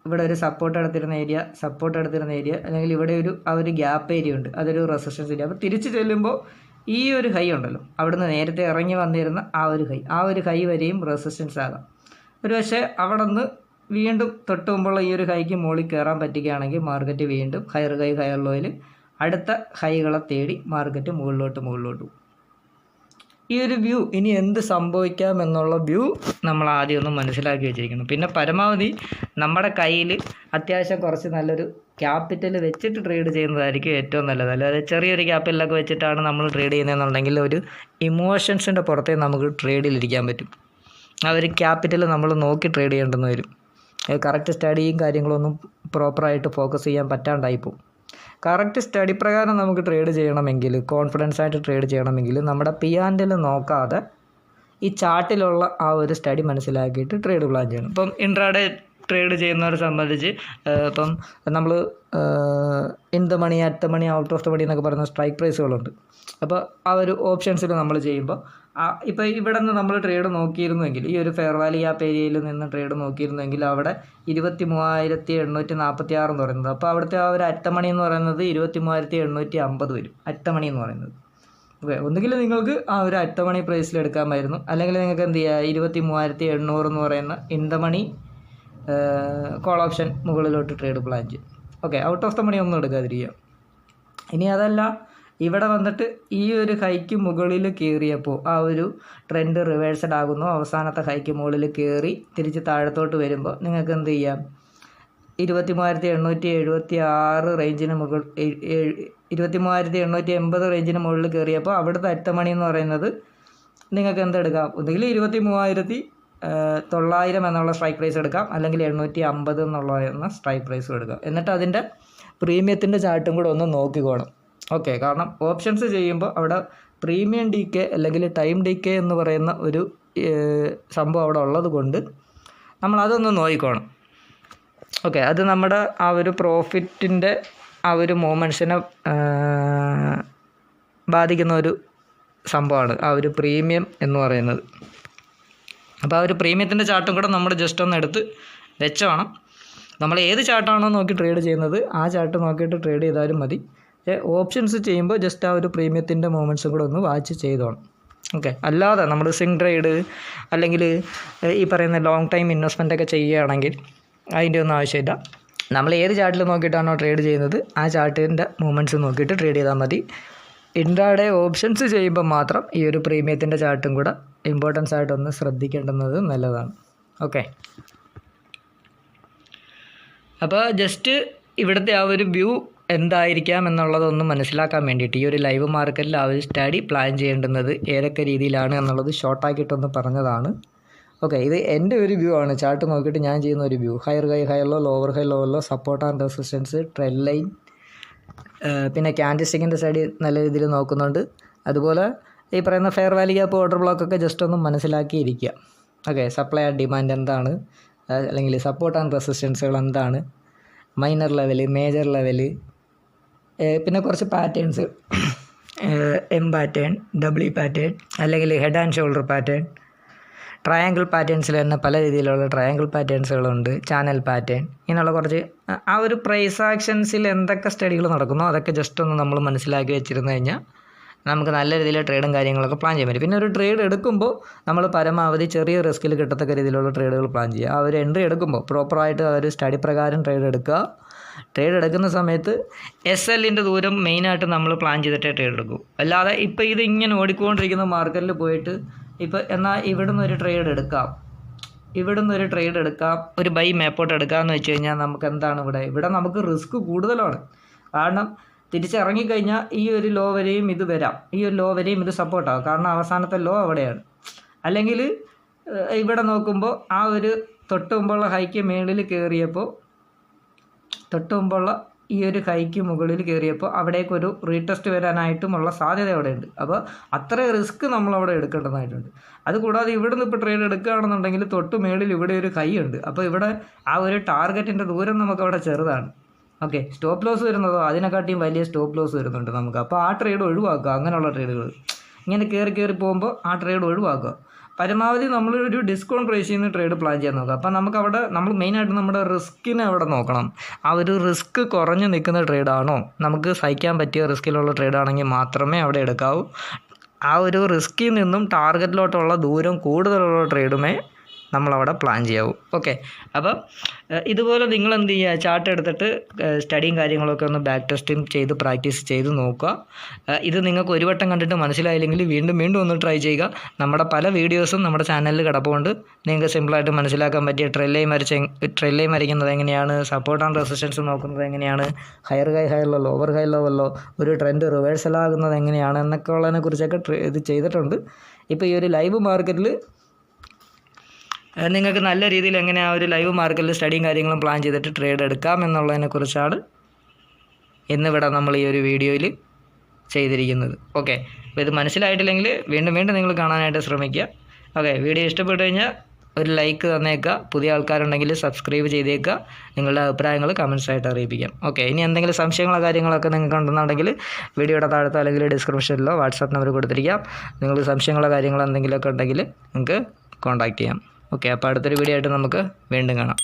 ഇവിടെ ഒരു സപ്പോർട്ട് എടുത്തിരുന്ന ഏരിയ അല്ലെങ്കിൽ ഇവിടെ ആ ഒരു ഗ്യാപ്പ് ഏരിയ ഉണ്ട്, അതൊരു റെസിസ്റ്റൻസ് ഏരിയ. അപ്പോൾ തിരിച്ച് ചെല്ലുമ്പോൾ ഈ ഒരു ഹൈ ഉണ്ടല്ലോ, അവിടുന്ന് നേരത്തെ ഇറങ്ങി വന്നിരുന്ന ആ ഒരു ഹൈ വരെയും റെസിസ്റ്റൻസ് ആകാം. ഒരു പക്ഷേ അവിടെ നിന്ന് വീണ്ടും തൊട്ട് മുമ്പുള്ള ഈ ഒരു ഹൈക്ക് മുകളിൽ കയറാൻ പറ്റുകയാണെങ്കിൽ മാർക്കറ്റ് വീണ്ടും ഹയർ ലോയിൽ അടുത്ത ഹൈകളെ തേടി മാർക്കറ്റ് മുകളിലോട്ട് പോകും. ഈ ഒരു വ്യൂ ഇനി എന്ത് സംഭവിക്കാം എന്നുള്ള വ്യൂ നമ്മൾ ആദ്യം ഒന്ന് മനസ്സിലാക്കി വെച്ചിരിക്കണം. പിന്നെ പരമാവധി നമ്മുടെ കയ്യിൽ അത്യാവശ്യം കുറച്ച് നല്ലൊരു ക്യാപിറ്റൽ വെച്ചിട്ട് ട്രേഡ് ചെയ്യുന്നതായിരിക്കും ഏറ്റവും നല്ലത്. അല്ലാതെ ചെറിയൊരു ക്യാപിറ്റലൊക്കെ വെച്ചിട്ടാണ് നമ്മൾ ട്രേഡ് ചെയ്യുന്നതെന്നുണ്ടെങ്കിൽ ഒരു ഇമോഷൻസിൻ്റെ പുറത്തേ നമുക്ക് ട്രേഡിലിരിക്കാൻ പറ്റും. ആ ഒരു ക്യാപിറ്റൽ നമ്മൾ നോക്കി ട്രേഡ് ചെയ്യേണ്ടെന്ന് വരും. കറക്റ്റ് സ്റ്റഡിയും കാര്യങ്ങളൊന്നും പ്രോപ്പറായിട്ട് ഫോക്കസ് ചെയ്യാൻ പറ്റാണ്ടായിപ്പോവും. കറക്റ്റ് സ്റ്റഡി പ്രകാരം നമുക്ക് ട്രേഡ് ചെയ്യണമെങ്കിൽ, കോൺഫിഡൻസ് ആയിട്ട് ട്രേഡ് ചെയ്യണമെങ്കിൽ നമ്മുടെ P&L നോക്കാതെ ഈ ചാർട്ടിലുള്ള ആ ഒരു സ്റ്റഡി മനസ്സിലാക്കിയിട്ട് ട്രേഡ് പ്ലാൻ ചെയ്യണം. ഇപ്പം ഇൻട്രാഡേ ട്രേഡ് ചെയ്യുന്നവരെ സംബന്ധിച്ച് ഇപ്പം നമ്മൾ in the money, at the money, out of the money എന്നൊക്കെ പറയുന്ന സ്ട്രൈക്ക് പ്രൈസുകളുണ്ട്. അപ്പോൾ ആ ഒരു ഓപ്ഷൻസിൽ നമ്മൾ ചെയ്യുമ്പോൾ ഇപ്പോൾ ഇവിടെ നിന്ന് നമ്മൾ ട്രേഡ് നോക്കിയിരുന്നുവെങ്കിൽ, ഈ ഒരു ഫെയർ വാലി ഗ്യാപ്പ് ഏരിയയിൽ നിന്ന് ട്രേഡ് നോക്കിയിരുന്നെങ്കിൽ അവിടെ 23,846 എന്ന് പറയുന്നത്. അപ്പോൾ അവിടുത്തെ ആ ഒരു അറ്റമണി എന്ന് പറയുന്നത് 23,850 വരും, അറ്റമണി എന്ന് പറയുന്നത്. ഓക്കെ, ഒന്നുകിൽ നിങ്ങൾക്ക് ആ ഒരു അറ്റമണി പ്രൈസിൽ എടുക്കാമായിരുന്നു, അല്ലെങ്കിൽ നിങ്ങൾക്ക് എന്ത് ചെയ്യുക, 23,800 എന്ന് പറയുന്ന in the money call option മുകളിലോട്ട് ട്രേഡ് പ്ലാൻ ചെയ്യും. Okay, out of the money ഒന്നും എടുക്കാതിരിക്കുക. ഇനി അതല്ല, ഇവിടെ വന്നിട്ട് ഈ ഒരു ഹൈക്ക് മുകളിൽ കയറിയപ്പോൾ ആ ഒരു ട്രെൻഡ് റിവേഴ്സഡ് ആകുന്നു, അവസാനത്തെ ഹൈക്ക് മുകളിൽ കയറി തിരിച്ച് താഴത്തോട്ട് വരുമ്പോൾ നിങ്ങൾക്ക് എന്ത് ചെയ്യാം, 23,876 റേഞ്ചിന് 23,880 റേഞ്ചിന് മുകളിൽ കയറിയപ്പോൾ അവിടുത്തെ അറ്റമണി എന്ന് പറയുന്നത് നിങ്ങൾക്ക് എന്തെടുക്കാം, ഒന്നുകിൽ 23,900 എന്നുള്ള സ്ട്രൈക്ക് പ്രൈസ് എടുക്കാം, അല്ലെങ്കിൽ 850 എന്നുള്ള സ്ട്രൈക്ക് പ്രൈസും എടുക്കാം. എന്നിട്ട് അതിൻ്റെ പ്രീമിയത്തിൻ്റെ ചാർട്ടും കൂടെ ഒന്ന് നോക്കിക്കോണം. ഓക്കെ, കാരണം ഓപ്ഷൻസ് ചെയ്യുമ്പോൾ അവിടെ പ്രീമിയം DK അല്ലെങ്കിൽ ടൈം DK എന്ന് പറയുന്ന ഒരു സംഭവം അവിടെ ഉള്ളത് കൊണ്ട് നമ്മൾ അതൊന്ന് നോക്കിക്കോണം. ഓക്കെ, അത് നമ്മുടെ ആ ഒരു പ്രോഫിറ്റിൻ്റെ ആ ഒരു മൂമെൻറ്റ്സിനെ ബാധിക്കുന്ന ഒരു സംഭവമാണ് ആ ഒരു പ്രീമിയം എന്ന് പറയുന്നത്. അപ്പോൾ ആ ഒരു പ്രീമിയത്തിൻ്റെ ചാർട്ടും കൂടെ നമ്മൾ ജസ്റ്റ് ഒന്ന് എടുത്ത് വെച്ചോണം. നമ്മൾ ഏത് ചാർട്ടാണോ നോക്കി ട്രേഡ് ചെയ്യുന്നത് ആ ചാർട്ട് നോക്കിയിട്ട് ട്രേഡ് ചെയ്താലും മതി. ഓപ്ഷൻസ് ചെയ്യുമ്പോൾ ജസ്റ്റ് ആ ഒരു പ്രീമിയത്തിൻ്റെ മൂമെൻറ്റ്സും കൂടെ ഒന്ന് വാച്ച് ചെയ്തോണം. ഓക്കെ, അല്ലാതെ നമ്മൾ സ്വിംഗ് ട്രേഡ് അല്ലെങ്കിൽ ഈ പറയുന്ന ലോങ് ടൈം ഇൻവെസ്റ്റ്മെൻറ്റൊക്കെ ചെയ്യുകയാണെങ്കിൽ അതിൻ്റെ ഒന്നും ആവശ്യമില്ല. നമ്മൾ ഏത് ചാർട്ടിൽ നോക്കിയിട്ടാണോ ട്രേഡ് ചെയ്യുന്നത് ആ ചാർട്ടിൻ്റെ മൂമെൻറ്റ്സ് നോക്കിയിട്ട് ട്രേഡ് ചെയ്താൽ മതി. ഇൻട്രാഡേ ഓപ്ഷൻസ് ചെയ്യുമ്പോൾ മാത്രം ഈ ഒരു പ്രീമിയത്തിൻ്റെ ചാർട്ടും കൂടെ ഇമ്പോർട്ടൻസ് ആയിട്ടൊന്ന് ശ്രദ്ധിക്കേണ്ടുന്നത് നല്ലതാണ്. ഓക്കെ, അപ്പോൾ ജസ്റ്റ് ഇവിടുത്തെ ആ ഒരു വ്യൂ എന്തായിരിക്കാം എന്നുള്ളതൊന്ന് മനസ്സിലാക്കാൻ വേണ്ടിയിട്ട് ഈ ഒരു ലൈവ് മാർക്കറ്റിൽ ആ ഒരു സ്റ്റഡി പ്ലാൻ ചെയ്യേണ്ടുന്നത് ഏതൊക്കെ രീതിയിലാണ് എന്നുള്ളത് ഷോർട്ടാക്കിയിട്ടൊന്ന് പറഞ്ഞതാണ്. ഓക്കെ, ഇത് എൻ്റെ ഒരു വ്യൂ ആണ്, ചാർട്ട് നോക്കിയിട്ട് ഞാൻ ചെയ്യുന്ന ഒരു view. Higher high low lower high low support and resistance, trend line, പിന്നെ ക്യാൻഡിൽ സ്റ്റിക്കിൻ്റെ സ്റ്റഡി നല്ല രീതിയിൽ നോക്കുന്നുണ്ട്. അതുപോലെ ഈ പറയുന്ന ഫെയർ വാലി ഗ്യാപ്പ് ഓർഡർ ബ്ലോക്കൊക്കെ ജസ്റ്റ് ഒന്ന് മനസ്സിലാക്കിയിരിക്കുക. ഓക്കെ, സപ്ലൈ ആൻഡ് ഡിമാൻഡ് എന്താണ്, അല്ലെങ്കിൽ സപ്പോർട്ട് ആൻഡ് റെസിസ്റ്റൻസുകൾ എന്താണ്, മൈനർ ലെവല്, മേജർ ലെവല്, പിന്നെ കുറച്ച് patterns, M pattern, W pattern, അല്ലെങ്കിൽ head and shoulder pattern, triangle പാറ്റേൺസിൽ തന്നെ പല രീതിയിലുള്ള ട്രയാങ്കിൾ പാറ്റേൺസുകളുണ്ട്, ചാനൽ പാറ്റേൺ, ഇങ്ങനെയുള്ള കുറച്ച് ആ ഒരു പ്രൈസ് ആക്ഷൻസിൽ എന്തൊക്കെ സ്റ്റഡികൾ നടക്കുന്നോ അതൊക്കെ ജസ്റ്റ് ഒന്ന് നമ്മൾ മനസ്സിലാക്കി വെച്ചിരുന്നു കഴിഞ്ഞാൽ നമുക്ക് നല്ല രീതിയിൽ ട്രേഡും കാര്യങ്ങളൊക്കെ പ്ലാൻ ചെയ്യാൻ പറ്റും. പിന്നെ ഒരു ട്രേഡ് എടുക്കുമ്പോൾ നമ്മൾ പരമാവധി ചെറിയ റിസ്കിൽ കിട്ടത്തക്ക രീതിയിലുള്ള ട്രേഡുകൾ പ്ലാൻ ചെയ്യുക. ആ ഒരു എൻട്രി എടുക്കുമ്പോൾ പ്രോപ്പറായിട്ട് ഒരു സ്റ്റഡി പ്രകാരം ട്രേഡ് എടുക്കുക. ട്രേഡ് എടുക്കുന്ന സമയത്ത് SLൻ്റെ ദൂരം മെയിനായിട്ട് നമ്മൾ പ്ലാൻ ചെയ്തിട്ടേ ട്രേഡ് എടുക്കൂ. അല്ലാതെ ഇപ്പോൾ ഇത് ഇങ്ങനെ ഓടിക്കൊണ്ടിരിക്കുന്ന മാർക്കറ്റിൽ പോയിട്ട് ഇപ്പോൾ എന്നാൽ ഇവിടുന്ന് ഒരു ട്രേഡ് എടുക്കാം, ഒരു ബൈ മേപ്പോട്ട് എടുക്കാമെന്ന് വെച്ച് കഴിഞ്ഞാൽ നമുക്ക് എന്താണ് ഇവിടെ നമുക്ക് റിസ്ക് കൂടുതലാണ്. കാരണം തിരിച്ചിറങ്ങിക്കഴിഞ്ഞാൽ ഈ ഒരു ലോ വരെയും ഇത് വരാം, ഈ ഒരു ലോ വരെയും ഇത് സപ്പോർട്ടാകും. കാരണം അവസാനത്തെ ലോ അവിടെയാണ്. അല്ലെങ്കിൽ ഇവിടെ നോക്കുമ്പോൾ ആ ഒരു തൊട്ട് മുമ്പുള്ള ഹൈക്ക് മേളിൽ കയറിയപ്പോൾ ഈ ഒരു ഹൈക്ക് മുകളിൽ കയറിയപ്പോൾ അവിടേക്കൊരു റീടെസ്റ്റ് വരാനായിട്ടുമുള്ള സാധ്യത അവിടെയുണ്ട്. അപ്പോൾ അത്ര റിസ്ക് നമ്മളവിടെ എടുക്കേണ്ടതായിട്ടുണ്ട്. അതുകൂടാതെ ഇവിടെ നിന്ന് ഇപ്പോൾ ട്രേഡ് എടുക്കുകയാണെന്നുണ്ടെങ്കിൽ തൊട്ട് മേളിൽ ഇവിടെ ഒരു ഹൈ ഉണ്ട്. അപ്പോൾ ഇവിടെ ആ ഒരു ടാർഗറ്റിൻ്റെ ദൂരം നമുക്കവിടെ ചെറുതാണ്. ഓക്കെ, സ്റ്റോപ്പ് ലോസ് വരുന്നതോ അതിനെക്കാട്ടിയും വലിയ സ്റ്റോപ്പ് ലോസ് വരുന്നുണ്ട് നമുക്ക്. അപ്പോൾ ആ ട്രേഡ് ഒഴിവാക്കുക. അങ്ങനെയുള്ള ട്രേഡുകൾ ഇങ്ങനെ കയറി പോകുമ്പോൾ ആ ട്രേഡ് ഒഴിവാക്കുക. പരമാവധി നമ്മളൊരു ഡിസ്കൗണ്ട് പ്രൈസിൽ നിന്ന് ട്രേഡ് പ്ലാൻ ചെയ്യാൻ നോക്കുക. അപ്പോൾ നമുക്കവിടെ നമ്മൾ മെയിനായിട്ട് നമ്മുടെ റിസ്കിനെ അവിടെ നോക്കണം. ആ ഒരു റിസ്ക് കുറഞ്ഞ് നിൽക്കുന്ന ട്രേഡാണോ, നമുക്ക് സഹിക്കാൻ പറ്റിയ റിസ്കിലുള്ള ട്രേഡാണെങ്കിൽ മാത്രമേ അവിടെ എടുക്കാവൂ. ആ ഒരു റിസ്കിൽ നിന്നും ടാർഗറ്റിലോട്ടുള്ള ദൂരം കൂടുതലുള്ള ട്രേഡുമേ നമ്മളവിടെ പ്ലാൻ ചെയ്യാവൂ. ഓക്കെ, അപ്പോൾ ഇതുപോലെ നിങ്ങൾ എന്ത് ചെയ്യുക, ചാർട്ട് എടുത്തിട്ട് സ്റ്റഡിയും കാര്യങ്ങളൊക്കെ ഒന്ന് ബാക്ക് ടെസ്റ്റിംഗ് ചെയ്ത് പ്രാക്ടീസ് ചെയ്ത് നോക്കുക. ഇത് നിങ്ങൾക്ക് ഒരു വട്ടം കണ്ടിട്ട് മനസ്സിലായില്ലെങ്കിൽ വീണ്ടും ഒന്ന് ട്രൈ ചെയ്യുക. നമ്മുടെ പല വീഡിയോസും നമ്മുടെ ചാനലിൽ കിടപ്പുണ്ട്. നിങ്ങൾക്ക് സിമ്പിളായിട്ട് മനസ്സിലാക്കാൻ പറ്റിയ ട്രെയിൽ ലൈൻ വരയ്ക്കുന്നത് എങ്ങനെയാണ്, സപ്പോർട്ട് ആൻഡ് റെസിസ്റ്റൻസ് നോക്കുന്നത് എങ്ങനെയാണ്, ഹയർ ഹൈയിലോ ലോവർ ഹൈയിലോ ഒരു ട്രെൻഡ് റിവേഴ്സൽ ആകുന്നത് എങ്ങനെയാണ് എന്നൊക്കെ ഉള്ളതിനെ കുറിച്ചൊക്കെ ഇത് ചെയ്തിട്ടുണ്ട്. ഇപ്പോൾ ഈ ഒരു ലൈവ് മാർക്കറ്റിൽ നിങ്ങൾക്ക് നല്ല രീതിയിൽ എങ്ങനെ ആ ഒരു ലൈവ് മാർക്കറ്റിൽ സ്റ്റഡിയും കാര്യങ്ങളും പ്ലാൻ ചെയ്തിട്ട് ട്രേഡ് എടുക്കാം എന്നുള്ളതിനെക്കുറിച്ചാണ് ഇന്നിവിടെ നമ്മൾ ഈ ഒരു വീഡിയോയിൽ ചെയ്തിരിക്കുന്നത്. ഓക്കെ, അപ്പോൾ ഇത് മനസ്സിലായിട്ടില്ലെങ്കിൽ വീണ്ടും നിങ്ങൾ കാണാനായിട്ട് ശ്രമിക്കുക. ഓക്കെ, വീഡിയോ ഇഷ്ടപ്പെട്ടു കഴിഞ്ഞാൽ ഒരു ലൈക്ക് തന്നേക്കുക. പുതിയ ആൾക്കാരുണ്ടെങ്കിൽ സബ്സ്ക്രൈബ് ചെയ്തേക്കുക. നിങ്ങളുടെ അഭിപ്രായങ്ങൾ കമൻസായിട്ട് അറിയിപ്പിക്കാം. ഓക്കെ, ഇനി എന്തെങ്കിലും സംശയങ്ങളോ കാര്യങ്ങളൊക്കെ നിങ്ങൾക്ക് ഉണ്ടെന്നുണ്ടെങ്കിൽ വീഡിയോയുടെ താഴത്തോ അല്ലെങ്കിൽ ഡിസ്ക്രിപ്ഷനിലോ വാട്സാപ്പ് നമ്പർ കൊടുത്തിരിക്കാം. നിങ്ങൾക്ക് സംശയങ്ങളോ കാര്യങ്ങളോ എന്തെങ്കിലുമൊക്കെ ഉണ്ടെങ്കിൽ നിങ്ങൾക്ക് കോൺടാക്റ്റ് ചെയ്യാം. ഓക്കെ, അപ്പോൾ അടുത്തൊരു വീഡിയോ ആയിട്ട് നമുക്ക് വീണ്ടും കാണാം.